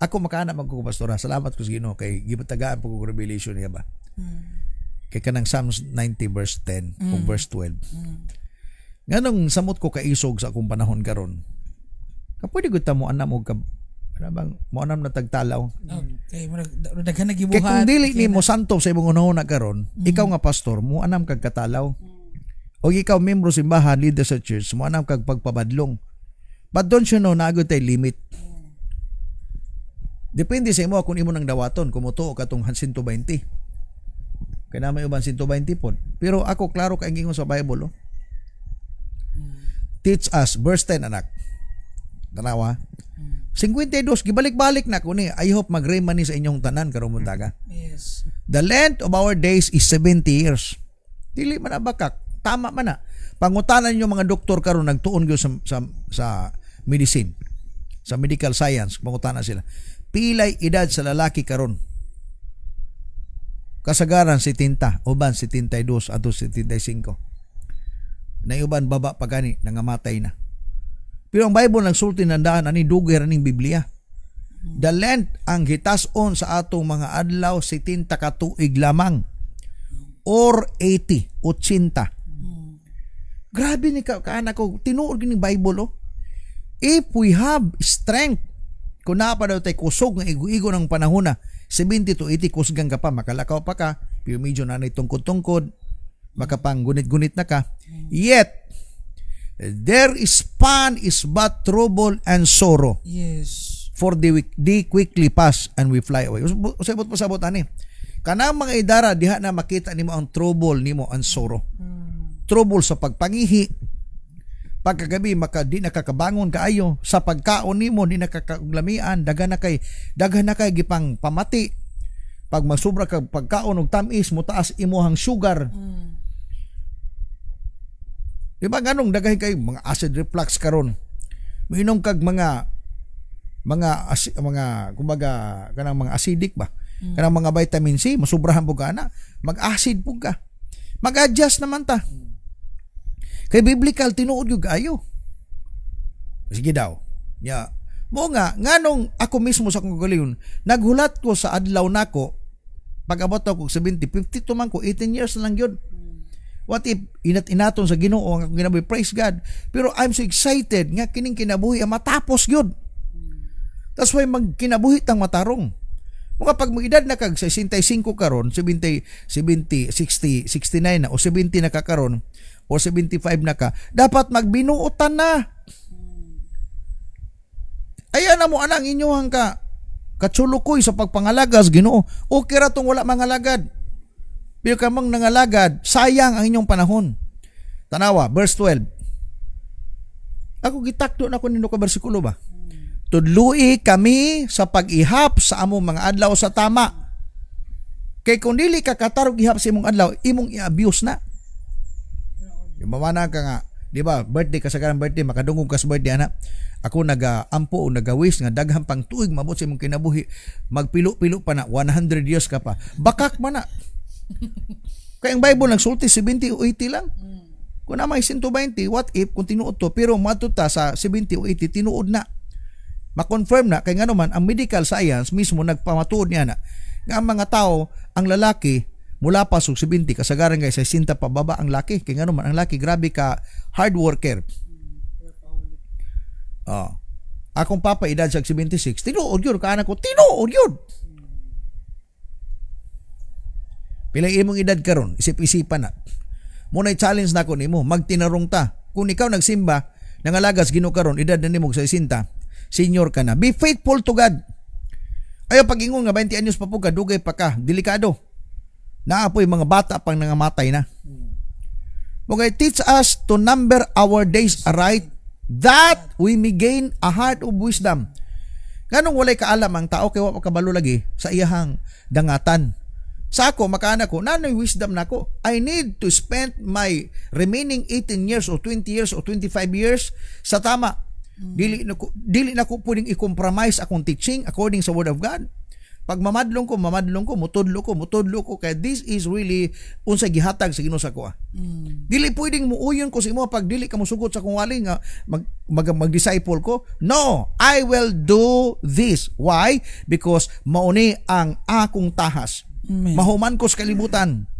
Ako makaana magkukupastora. Salamat ko sa Ginoo kay gibatagaan po ko revelation niya ba. Kay kanang Psalms 90 verse 10 o verse 12. Nganong samot ko kaisog sa akong panahon karon. Kapwede gud ta mo anam og bang mo anam na tagtalaw. Okay, daghan na gibuhat. Kay kung dili ni mo santo sa imong unahon na karon, ikaw nga pastor mo anam kag katalaw. O ikaw membro simbahan, leader sa church, mo anam kag pagpabadlong. But don't you know na agud tay limit. Depende sa imo kung imo nang dawaton kung mutuo ka tong 120. Kaya na may uban 120 po. Pero ako klaro ka ingon sa Bible. Teach us verse 10 anak. Tanawa. 52 gibalik-balik na ko ni. I hope magrema ni sa inyong tanan karong buntaga. Yes. The length of our days is 70 years. Dili man abakak. Tama man na. Pangutanan niyo mga doktor karon nagtuon gyud sa medicine. Sa medical science, pangutanan sila. Pilay edad sa lalaki karon? Kasagaran 70, uban 72 ato 75. Na uban baba pa gani nangamatay na. Pero ang Bible nagsulti nandaan ani dugay ra ning Biblia. The length ang hitason sa atong mga adlaw 70 ka tuig lamang or 80. Grabe ni kaanak ko tinuod gining Bible oh. If we have strength kung napa daw tayo kusog ng igo-igo ng panahon na 70 to 80 kusgang ka pa, makalakaw pa ka, pero medyo na tungkod-tungkod, makapang gunit-gunit na ka. Yet, Their span is but trouble and sorrow. Yes. For they quickly pass and we fly away. Usabot pasabot ani. Kanang mga idara diha na makita nimo ang trouble nimo and sorrow. Trouble sa pagpangihi. Pagkagabi di nakakabangon kaayo, sa pagkaon nimo di nakakaglamian, daghan na kay gipang pamati. Pag masubra kag pagkaon og tamis mo taas imuhang sugar. Di ba ganong daghay kay mga acid reflux karon. Miinom kag mga kumbaga kanang mga acidic ba, kanang mga vitamin C masubrahan pug ana, mag-acid pug ka, mag-adjust naman ta kay biblical tinuod gyud ayo. Sige daw ya mo nga nganong ako mismo sa akong galiyon naghulat ko sa adlaw nako pag-abot ko 70 52 man ko 18 years lang gyud. What if inaton sa Ginoo ang akong kinabuhi, praise God, pero I'm so excited nga kining kinabuhi matapos gyud. That's why magkinabuhi tang matarong. Mga pag mag-edad na kag 65 karon, 70, 60, 69 na o 70 na ka karon o 75 na ka, dapat magbinuotan na. Ayan na mo anang inyohang katsulukoy sa pagpangalagas Ginoo. Okay ra tong wala mangalagad. Pero kamang nangalagad, sayang ang inyong panahon. Tanawa, verse 12. Ako gitakdo na ko nino ka bersikulo ba? Tudlui kami sa pag-ihap sa among mga adlaw sa tama. Kay kung dili ka katarog ihap sa imong adlaw, imong i-abuse na. Mamana ka nga, di ba, birthday ka sa karang birthday, makadungog ka sa birthday ana. Ako naga-ampo o naga-wish nga daghang pang tuig mabot sa imong kinabuhi. Magpilo-pilo pa na 100 years ka pa. Bakak man na. Kaya ang Bible nagsulti 70 o 80 lang. Kung na may 120, what if kung tinuod to, pero matuta sa 70 o 80 tinuod na. Ma-confirm na kay ngano man ang medical science mismo nagpamatuod niya na nga ang mga tao, ang lalaki mula pa sa 70 kasagaran kay 60 pababa ang laki, kay ngano man ang laki grabe ka hard worker. Akong papa edad sa 76 tinuod yun ka anak ko, tinuod yun. Pila imong edad karon, isip-isipan na. Muna'y challenge na ko nimo, magtinarong ta. Kung ikaw nagsimba nangalagas Ginoo karon, edad na nimo sa 60, senior ka na. Be faithful to God. Ayaw pag-ingon nga 20 anyos pa po ka, dugay pa ka, delikado. Naapoy mga bata pang nangamatay na. Okay, teach us to number our days aright that we may gain a heart of wisdom. Ganong walay kaalam ang tao kay wa kabalo lagi sa iyahang dangatan. Sa ako, makaana ko, nanoy wisdom na ko. I need to spend my remaining 18 years or 20 years or 25 years sa tama. Dili na ko pwedeng i-compromise akong teaching according sa Word of God. Pag mamadlong ko, mutudlo ko, kaya this is really unsay gihatag sa Ginoo sa ko. Dili pwedeng muuyon ko sa imo pag dili ka mosugot sa akong wali nga mag-disciple ko. No, I will do this. Why? Because mauni ang akong tahas. Mahuman ko sa kalibutan.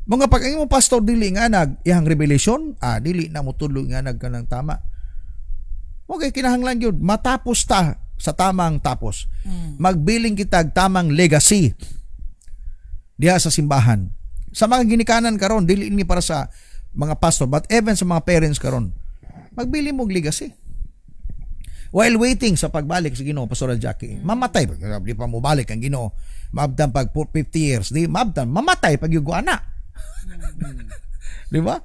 Mga pag ang imong pastor dili nga iyang revelation, dili na mutudlo nga kanang tama. Okay, kinahanglan yun. Matapos ta sa tamang tapos. Magbiling kitag tamang legacy diha sa simbahan. Sa mga ginikanan karon, dili ini para sa mga pastor, but even sa mga parents karon. Magbili mo legacy. While waiting sa pagbalik sa Ginoo, Pastor Jackie, mamatay. Di pa mo balik ang Ginoo. Mabdan pag 50 years. Di, mabdan. Mamatay pag yung anak. Di ba?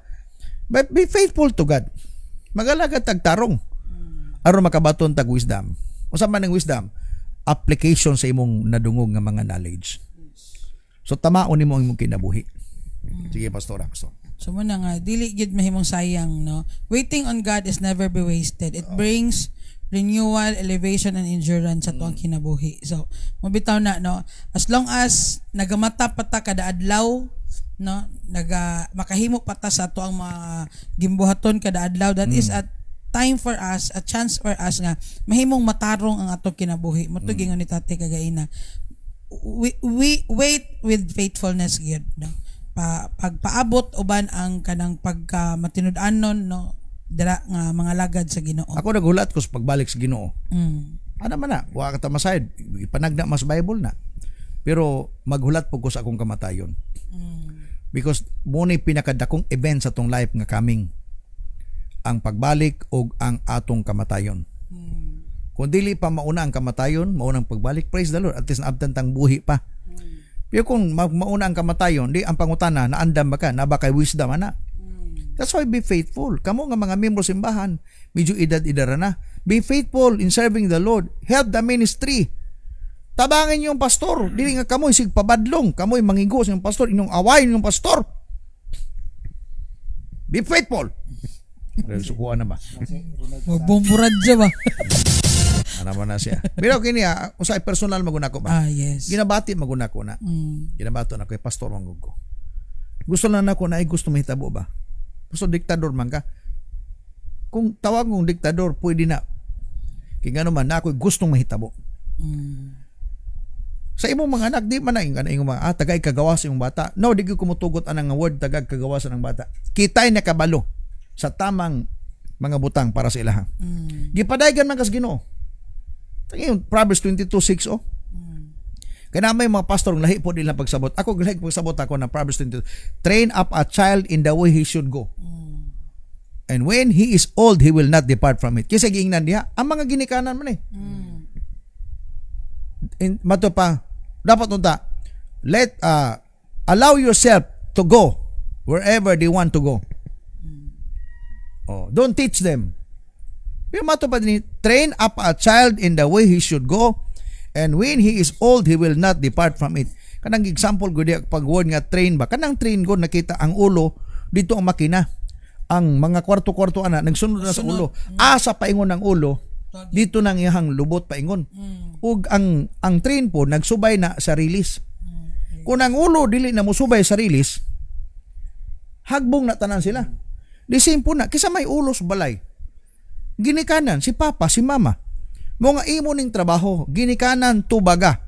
But be faithful to God. Magalagad tagtarong. Aron makabaton tag wisdom. Usa man ng wisdom, application sa imong nadungog nga mga knowledge. So tamaon nimo ang imong kinabuhi. Sige pastor. So muna nga dili gid mahimong sayang, no. Waiting on God is never be wasted. It brings renewal, elevation and endurance sa tuang kinabuhi. So mabitaw na, no. As long as nagamata pa ta kada adlaw, no, makahimo pa ta sa tuang mga gimbuhaton kada adlaw, that is at time for us, a chance for us nga mahimong matarong ang atong kinabuhi. Motuging ni Tate Kagaina. We wait with faithfulness gyud, no. Pagpaabot uban ang kanang pagkamatinud-anon, no, dira nga mga lagad sa Ginoo. Ako nagulat ko sa pagbalik sa Ginoo. Ano man na, wa ka ta masayad, ipanagna mas Bible na. Pero maghulat po ko sa akong kamatayon. Because mo ni pinakadakong event sa tong life nga coming. ang pagbalik ug ang atong kamatayon. Kung dili pa mauna ang kamatayon, mauna ang pagbalik, praise the Lord, at least naabtan tang buhi pa. Pero kung mauna ang kamatayon, di ang pangutana, naandam ba ka, na ba kay wisdom, ana? That's why be faithful. Kamo nga mga membro simbahan, medyo edad-edara na, be faithful in serving the Lord. Help the ministry. Tabangin yung pastor. Dili nga kamoy sig pabadlong, kamoy mangigo sa yung pastor, inyong awayin yung pastor. Be faithful. Sukuan na ba? Magbumburadya ba? Ano man na siya. Pero kini usay personal maguna ko ba? Yes. Ginabati maguna ko na. Ginabato na ko pastor manggug ko. Gusto na nako na ay gusto mahitabo ba? Gusto diktador man ka. Kung tawag mong diktador, pwede na. Kaya nga naman na ako gustong mahitabo. Sa imong mga anak, di man na yung mga tagay kagawas yung bata. No, di ko kumutugot anang word tagag kagawasan ng bata. Kitay na kabalo sa tamang mga butang para sa ilaha. Gipadaygan man kas Ginoo. Tingin Proverbs 22:6 oh. Kaya may mga pastor ng lahi po nila pagsabot. Ako lahi pagsabot ako ng Proverbs 22. Train up a child in the way he should go. And when he is old, he will not depart from it. Kasi giingnan diha, ang mga ginikanan man eh. Mato pa, dapat unta, allow yourself to go wherever they want to go. Oh, don't teach them. Pero mato pa din, train up a child in the way he should go, and when he is old, he will not depart from it. Kanang example ko diya, pag word nga train ba, kanang train ko nakita ang ulo, dito ang makina. Ang mga kwarto-kwarto ana, nagsunod na sa ulo. Asa paingon ang ulo, dito nang iyang lubot paingon. Ug ang train po, nagsubay na sa release. Kung ang ulo, dili na musubay sa release, hagbong na tanan sila. The same po na, kisa may ulo sa balay. Ginikanan, si papa, si mama. Mga imo ning trabaho, ginikanan tubaga.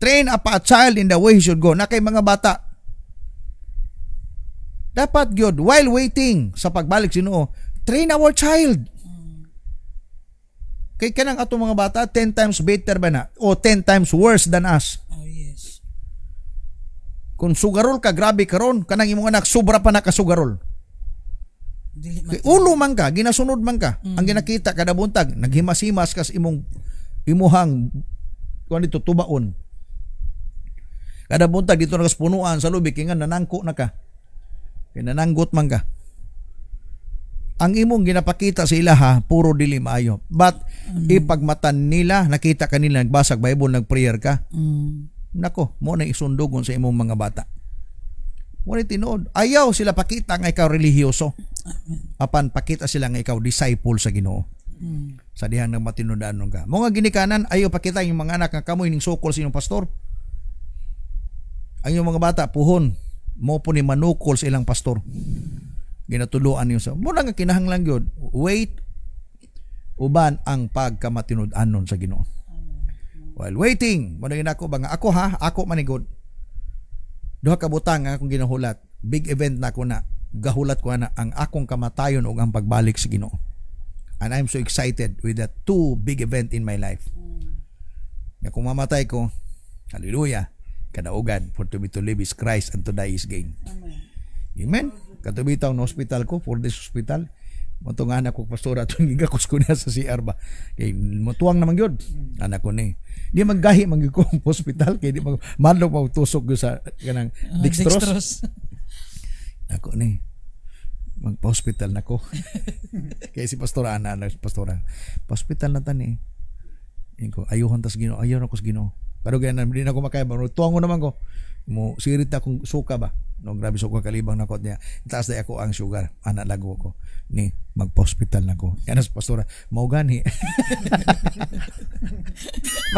Train up a child in the way he should go. Na kay mga bata. Dapat gyud while waiting sa pagbalik Ginoo, train our child. Kay kanang atong mga bata 10 times better ba na o 10 times worse than us. Oh yes. Kung sugarol ka, grabe karon, kanang imong anak sobra pa na ka sugarol. Ulo man ka, ginasunod man ka. Ang ginakita kada buntag, naghimas-himas kas imuhang kuan dito tubaon. Kada buntag dito nagaspunuan sa lubik kingan nanangko na ka. Kaya nananggot man ka. Ang imong ginapakita sa ilaha puro dili maayo. But ipagmatan nila, nakita kanila nagbasag Bible, nagprayer ka. Nako, mo na isundugon sa imong mga bata. Mo na tinuod. Ayaw sila pakita nga ikaw relihiyoso. Apan pakita sila nga ikaw disciple sa Ginoo. Sa dihang nang matinudanon ka. Mo nga ginikanan, ayaw pakita yung mga anak nga kamoy ning sukol sa inyong pastor. Ang yung mga bata puhon, mo po ni manukol sa ilang pastor. Ginatuluan niyo sa. Mo na nga kinahanglan gyud. Wait uban ang pagkamatinud-anon sa Ginoo. While waiting, mo na ginako ba nga ako manigod. Duha ka butang nga akong ginahulat. Big event na ako na. Gahulat ko na ang akong kamatayon ug ang pagbalik sa Ginoo. And I'm so excited with that two big event in my life. Nga kung mamatay ko, hallelujah, kadaugan, for to be to live is Christ and to die is gain. Amen. Katubitaw na hospital ko, for this hospital, matungan ako pastora itong gigakos ko na sa CR ba. Kaya matuwang naman yun. Anak ko ni. Di maggahi ko hospital, kaya di madlok magtusok ko sa kanang dextrose. Ako ni. Magpa-hospital na ko. Kaya si pastora, pastora, pa-hospital na tani. Ayuhan tas Ginoo, ayaw na ko sa Ginoo. Pero ganyan, hindi na ako makaya. Tuwang ko naman ko. Mo sirit akong suka ba? No, grabe suka kalibang na ko niya. Taas na ako ang sugar. Anak lago ko. Ni, magpa-hospital na ko. Yan as pastora, mau gani.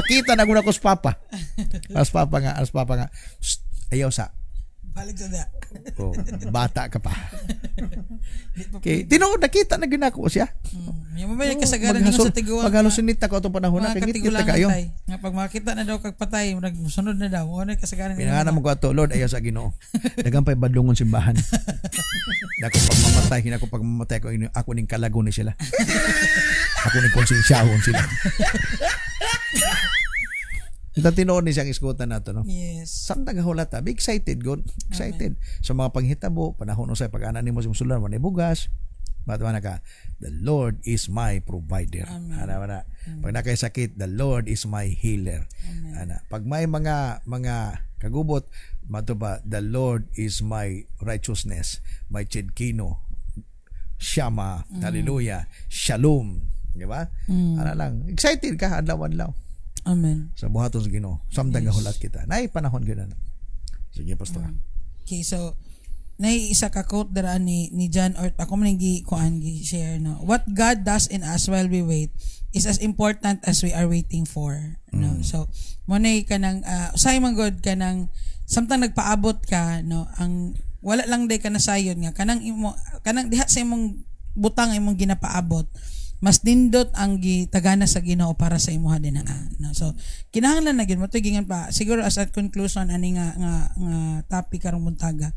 Makita na ko sa papa. As papa nga. Psst, ayaw sa. Balik sa da. Oh, bata ka pa. Okay, tinuod nakita na ginako siya. Yung mamaya kasagaran nimo sa tiguan. Paghalusinit ako itong panahon na kagit kita kayo. Nga pag makita na daw kag patay, sunod na daw. Ano kasagaran nimo? Pinangana mo ko ato, Lord, ayaw sa Ginoo. Dagang pay badlongon simbahan. Ako pag mamatay ko ning kalago ni sila. Ako ning konsensyahon sila. Ito tinuod ni siyang iskutan nato, no? Yes. Saan tagahulata? Be excited, God. Excited. Sa mga panghitabo, panahon usay pag-ana nimo sa musulan, manay bugas. Matama ka, the Lord is my provider. Amen. Ana. Pag nakasakit, the Lord is my healer. Ana. Pag may mga kagubot, matuba, the Lord is my righteousness, my chedkino, Shama, hallelujah, shalom. Di ba? Ana lang. Excited ka, adlaw-adlaw. Amen. Sa buhaton sa Ginoo. Samtang gahulat kita. Nay panahon gyud na. Sige, pastor. Okay, so isa ka quote dara ni John Ort, ako man gi-share no. What God does in us while we wait is as important as we are waiting for. No. So mo nay kanang usay man god kanang samtang nagpaabot ka no, ang wala lang day ka nasayon nga kanang diha sa imong butang imong ginapaabot, mas nindot ang gitagana sa Ginoo para sa imuha dinaa. No? So kinahanglan na gyud mo tugingan pa siguro as at conclusion ani nga topic karong buntaga.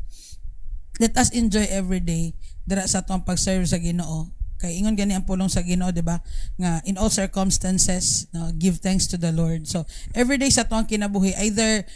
Let us enjoy every day dira sa atong pag-serve sa Ginoo. Kay ingon gani ang pulong sa Ginoo, di ba? Nga in all circumstances, no, give thanks to the Lord. So every day sa atong kinabuhi, either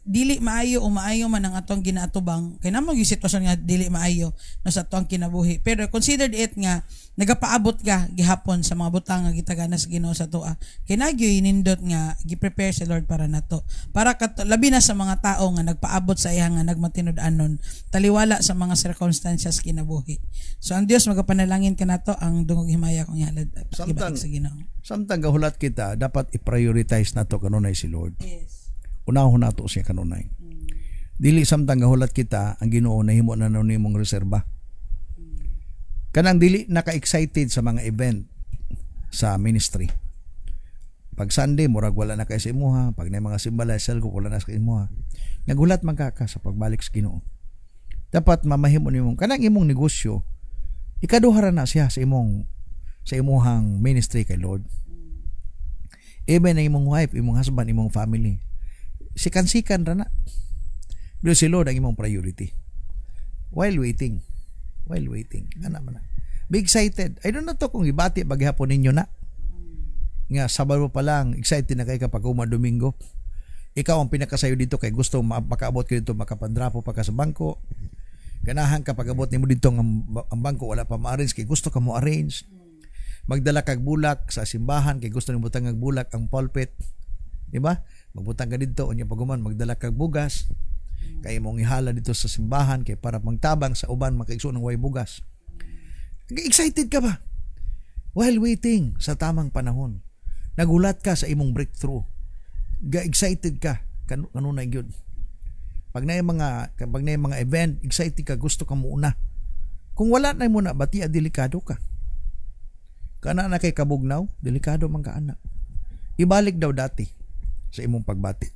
dili maayo o maayo man ang atong ginaatubang, kay namo gyud sitwasyon nga dili maayo no sa atong kinabuhi, pero considered it nga nagapaabot ka gihapon sa mga butang nga gitagana sa Ginoo sa tuwa, kay nagyoy nindot nga gi-prepare si Lord para nato, para labi na sa mga tao nga nagpaabot sa iya nga nagmatinud-anon taliwala sa mga circumstances kinabuhi. So ang Dios magapanalangin kanato ang dungog himaya kong ihalad sa Ginoo. Samtang gahulat kita, dapat i-prioritize nato kanunay si Lord. Yes. Unahon nato siya kanunay. Dili samtang gahulat kita, ang Ginoo nahimo na nimong reserba. Kanang dili naka-excited sa mga event sa ministry. Pag Sunday, murag wala na kay sa imuha. Pag na mga simbala, ko wala na sa imuha. Nagulat man ka sa pagbalik sa Ginoo. Dapat mamahimo nimong kanang imong negosyo, ikaduhara na siya sa imuhang ministry kay Lord. Even na imong wife, imong husband, imong family, sikan-sikan ra na. Pero si Lord ang imong priority. While waiting. Ana man na. Be excited. I don't know to kung ibati baghapon ninyo na. Nga Sabado pa lang, excited na kay kapag Domingo. Ikaw ang pinakasayo dito kay gusto makaabot ka dito, makapandrapo pa ka sa bangko. Ganahan kapag abot nimo dito ang bangko wala pa ma-arrange kay gusto ka mo arrange. Magdala kag bulak sa simbahan kay gusto nimo butang bulak ang pulpit. Di ba? Magbutang ka dito, unya paguman magdala kag bugas. Kay mong ihala dito sa simbahan kay para pangtabang sa uban makaigsoon ng way bugas. Excited ka ba? While waiting sa tamang panahon. Nagulat ka sa imong breakthrough. Excited ka kanunay gyud. Pag na mga event, excited ka, gusto ka muna. Kung wala na mo na bati delikado ka. Kana na kay kabugnaw, delikado man ka anak. Ibalik daw dati sa imong pagbati.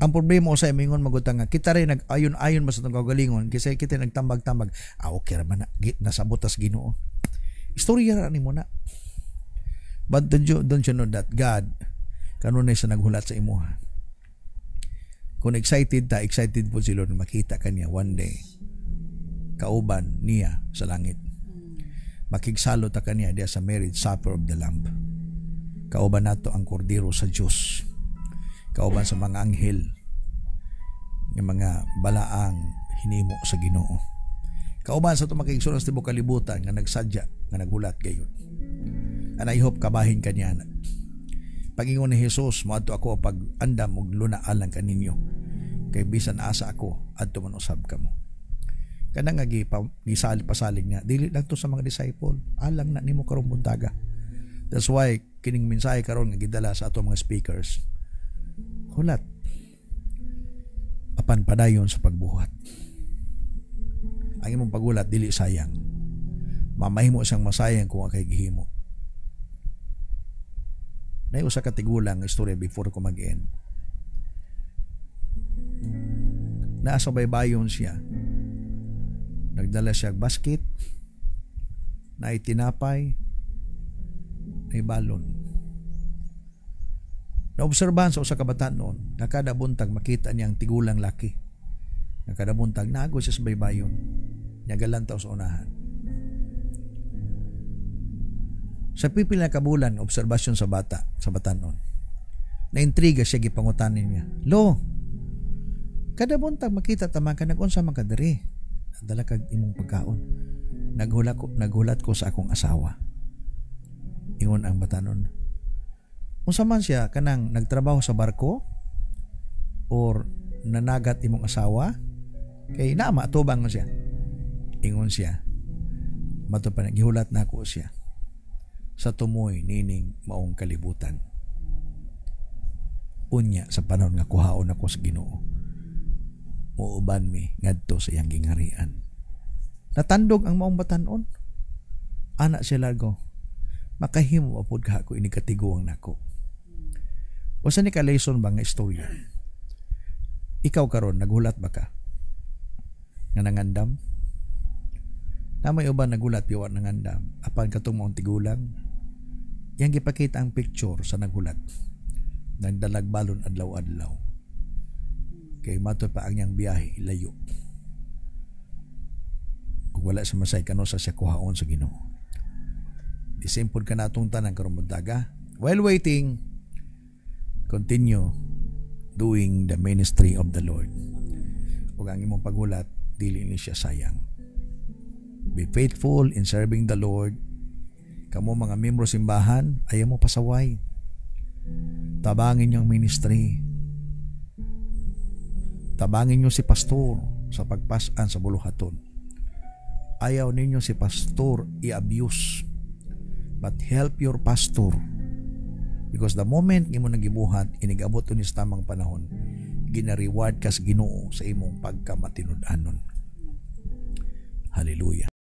Ang problema sa imingon magutang nga kita rin nag-ayon mas itong kagalingon kasi kita nagtambag-tambag. Okay ra man na nasabot as Ginoo. Istorya ra nimo na. But don't you know that God kanunay sa naghulat sa imuha. Kung excited po si Lord makita kaniya one day kauban niya sa langit. Makigsalo ta kaniya diya sa marriage supper of the Lamb. Kauban nato ang kordero sa Diyos. Kauban sa mga anghel, ng mga balaang hinimo sa Ginoo. Kauban sa tumakigsunan sa tibok kalibutan nga nagsadya, nga naghulat gayon. And I hope kabahin kaniya na. Pag-ingon ni Jesus, moadto ako pag andam og lunaalang kaninyo. Kay bisan asa ako adto man usab kamo. Kanang nga pasalig nga dili lang to sa mga disciple, alang na nimo karong buntaga. That's why kining mensahe karon nga gidala sa ato mga speakers. Hulat. Apan padayon sa pagbuhat. Ang imong pagulat dili sayang. Mamahimo siyang masayang kung akay gihimo. Nay usa ka tigulang nga istorya before ko mag-end. Nasa baybayon siya. Nagdala siya basket, na itinapay, na balon. Naobserbahan sa usa ka bata noon, nakada buntag makita niyang tigulang laki. Nakada buntag nago siya sa baybayon. Nyagalantaw sa unahan. Sa pipil na kabulan, obserbasyon sa bata noon. Naintriga siya gipangutanin niya. Lo, kada buntag makita tamang ka nag-unsa man ka diri. Dala kag imong pagkaon. naghulat ko sa akong asawa. Ingon ang batanon, unsa man siya, kanang nagtrabaho sa barko or nanagat imong asawa? Kay nama atubang siya. Ingon siya, mato pa nagihulat na ako siya, sa tumoy nining maong kalibutan. Unya sa panahon nga kuhaon ako sa Ginoo, muuban mi ngadto sa iyang gingharian. Natandog ang maong batanon. Anak siya largo, makahimo apod ka ako ini katiguang nako. Usa ni ka lesson ba nga istorya? Ikaw karon naghulat ba ka nga nangandam? Na may uban nagulat biwa nangandam apan katong maong tigulang. Yang gipakita ang picture sa naghulat. Nagdalag balon adlaw-adlaw. Kay mato pa ang niyang biyahe layo. Kung wala sa masay kano sa siya kuhaon sa Ginoo. Isimpod ka natong tanang karon buntaga. While waiting, continue doing the ministry of the Lord. Ug ang imong paghulat dili ni siya sayang. Be faithful in serving the Lord. Kamo mga membro simbahan, ayaw mo pasaway. Tabangin niyo ang ministry. Tabangin niyo si pastor sa pagpasan sa buluhaton. Ayaw ninyo si pastor i-abuse. But help your pastor. Because the moment imo nagibuhat, inigabot ni sa tamang panahon, gina-reward ka sa Ginoo sa imong pagkamatinud-anon. Hallelujah.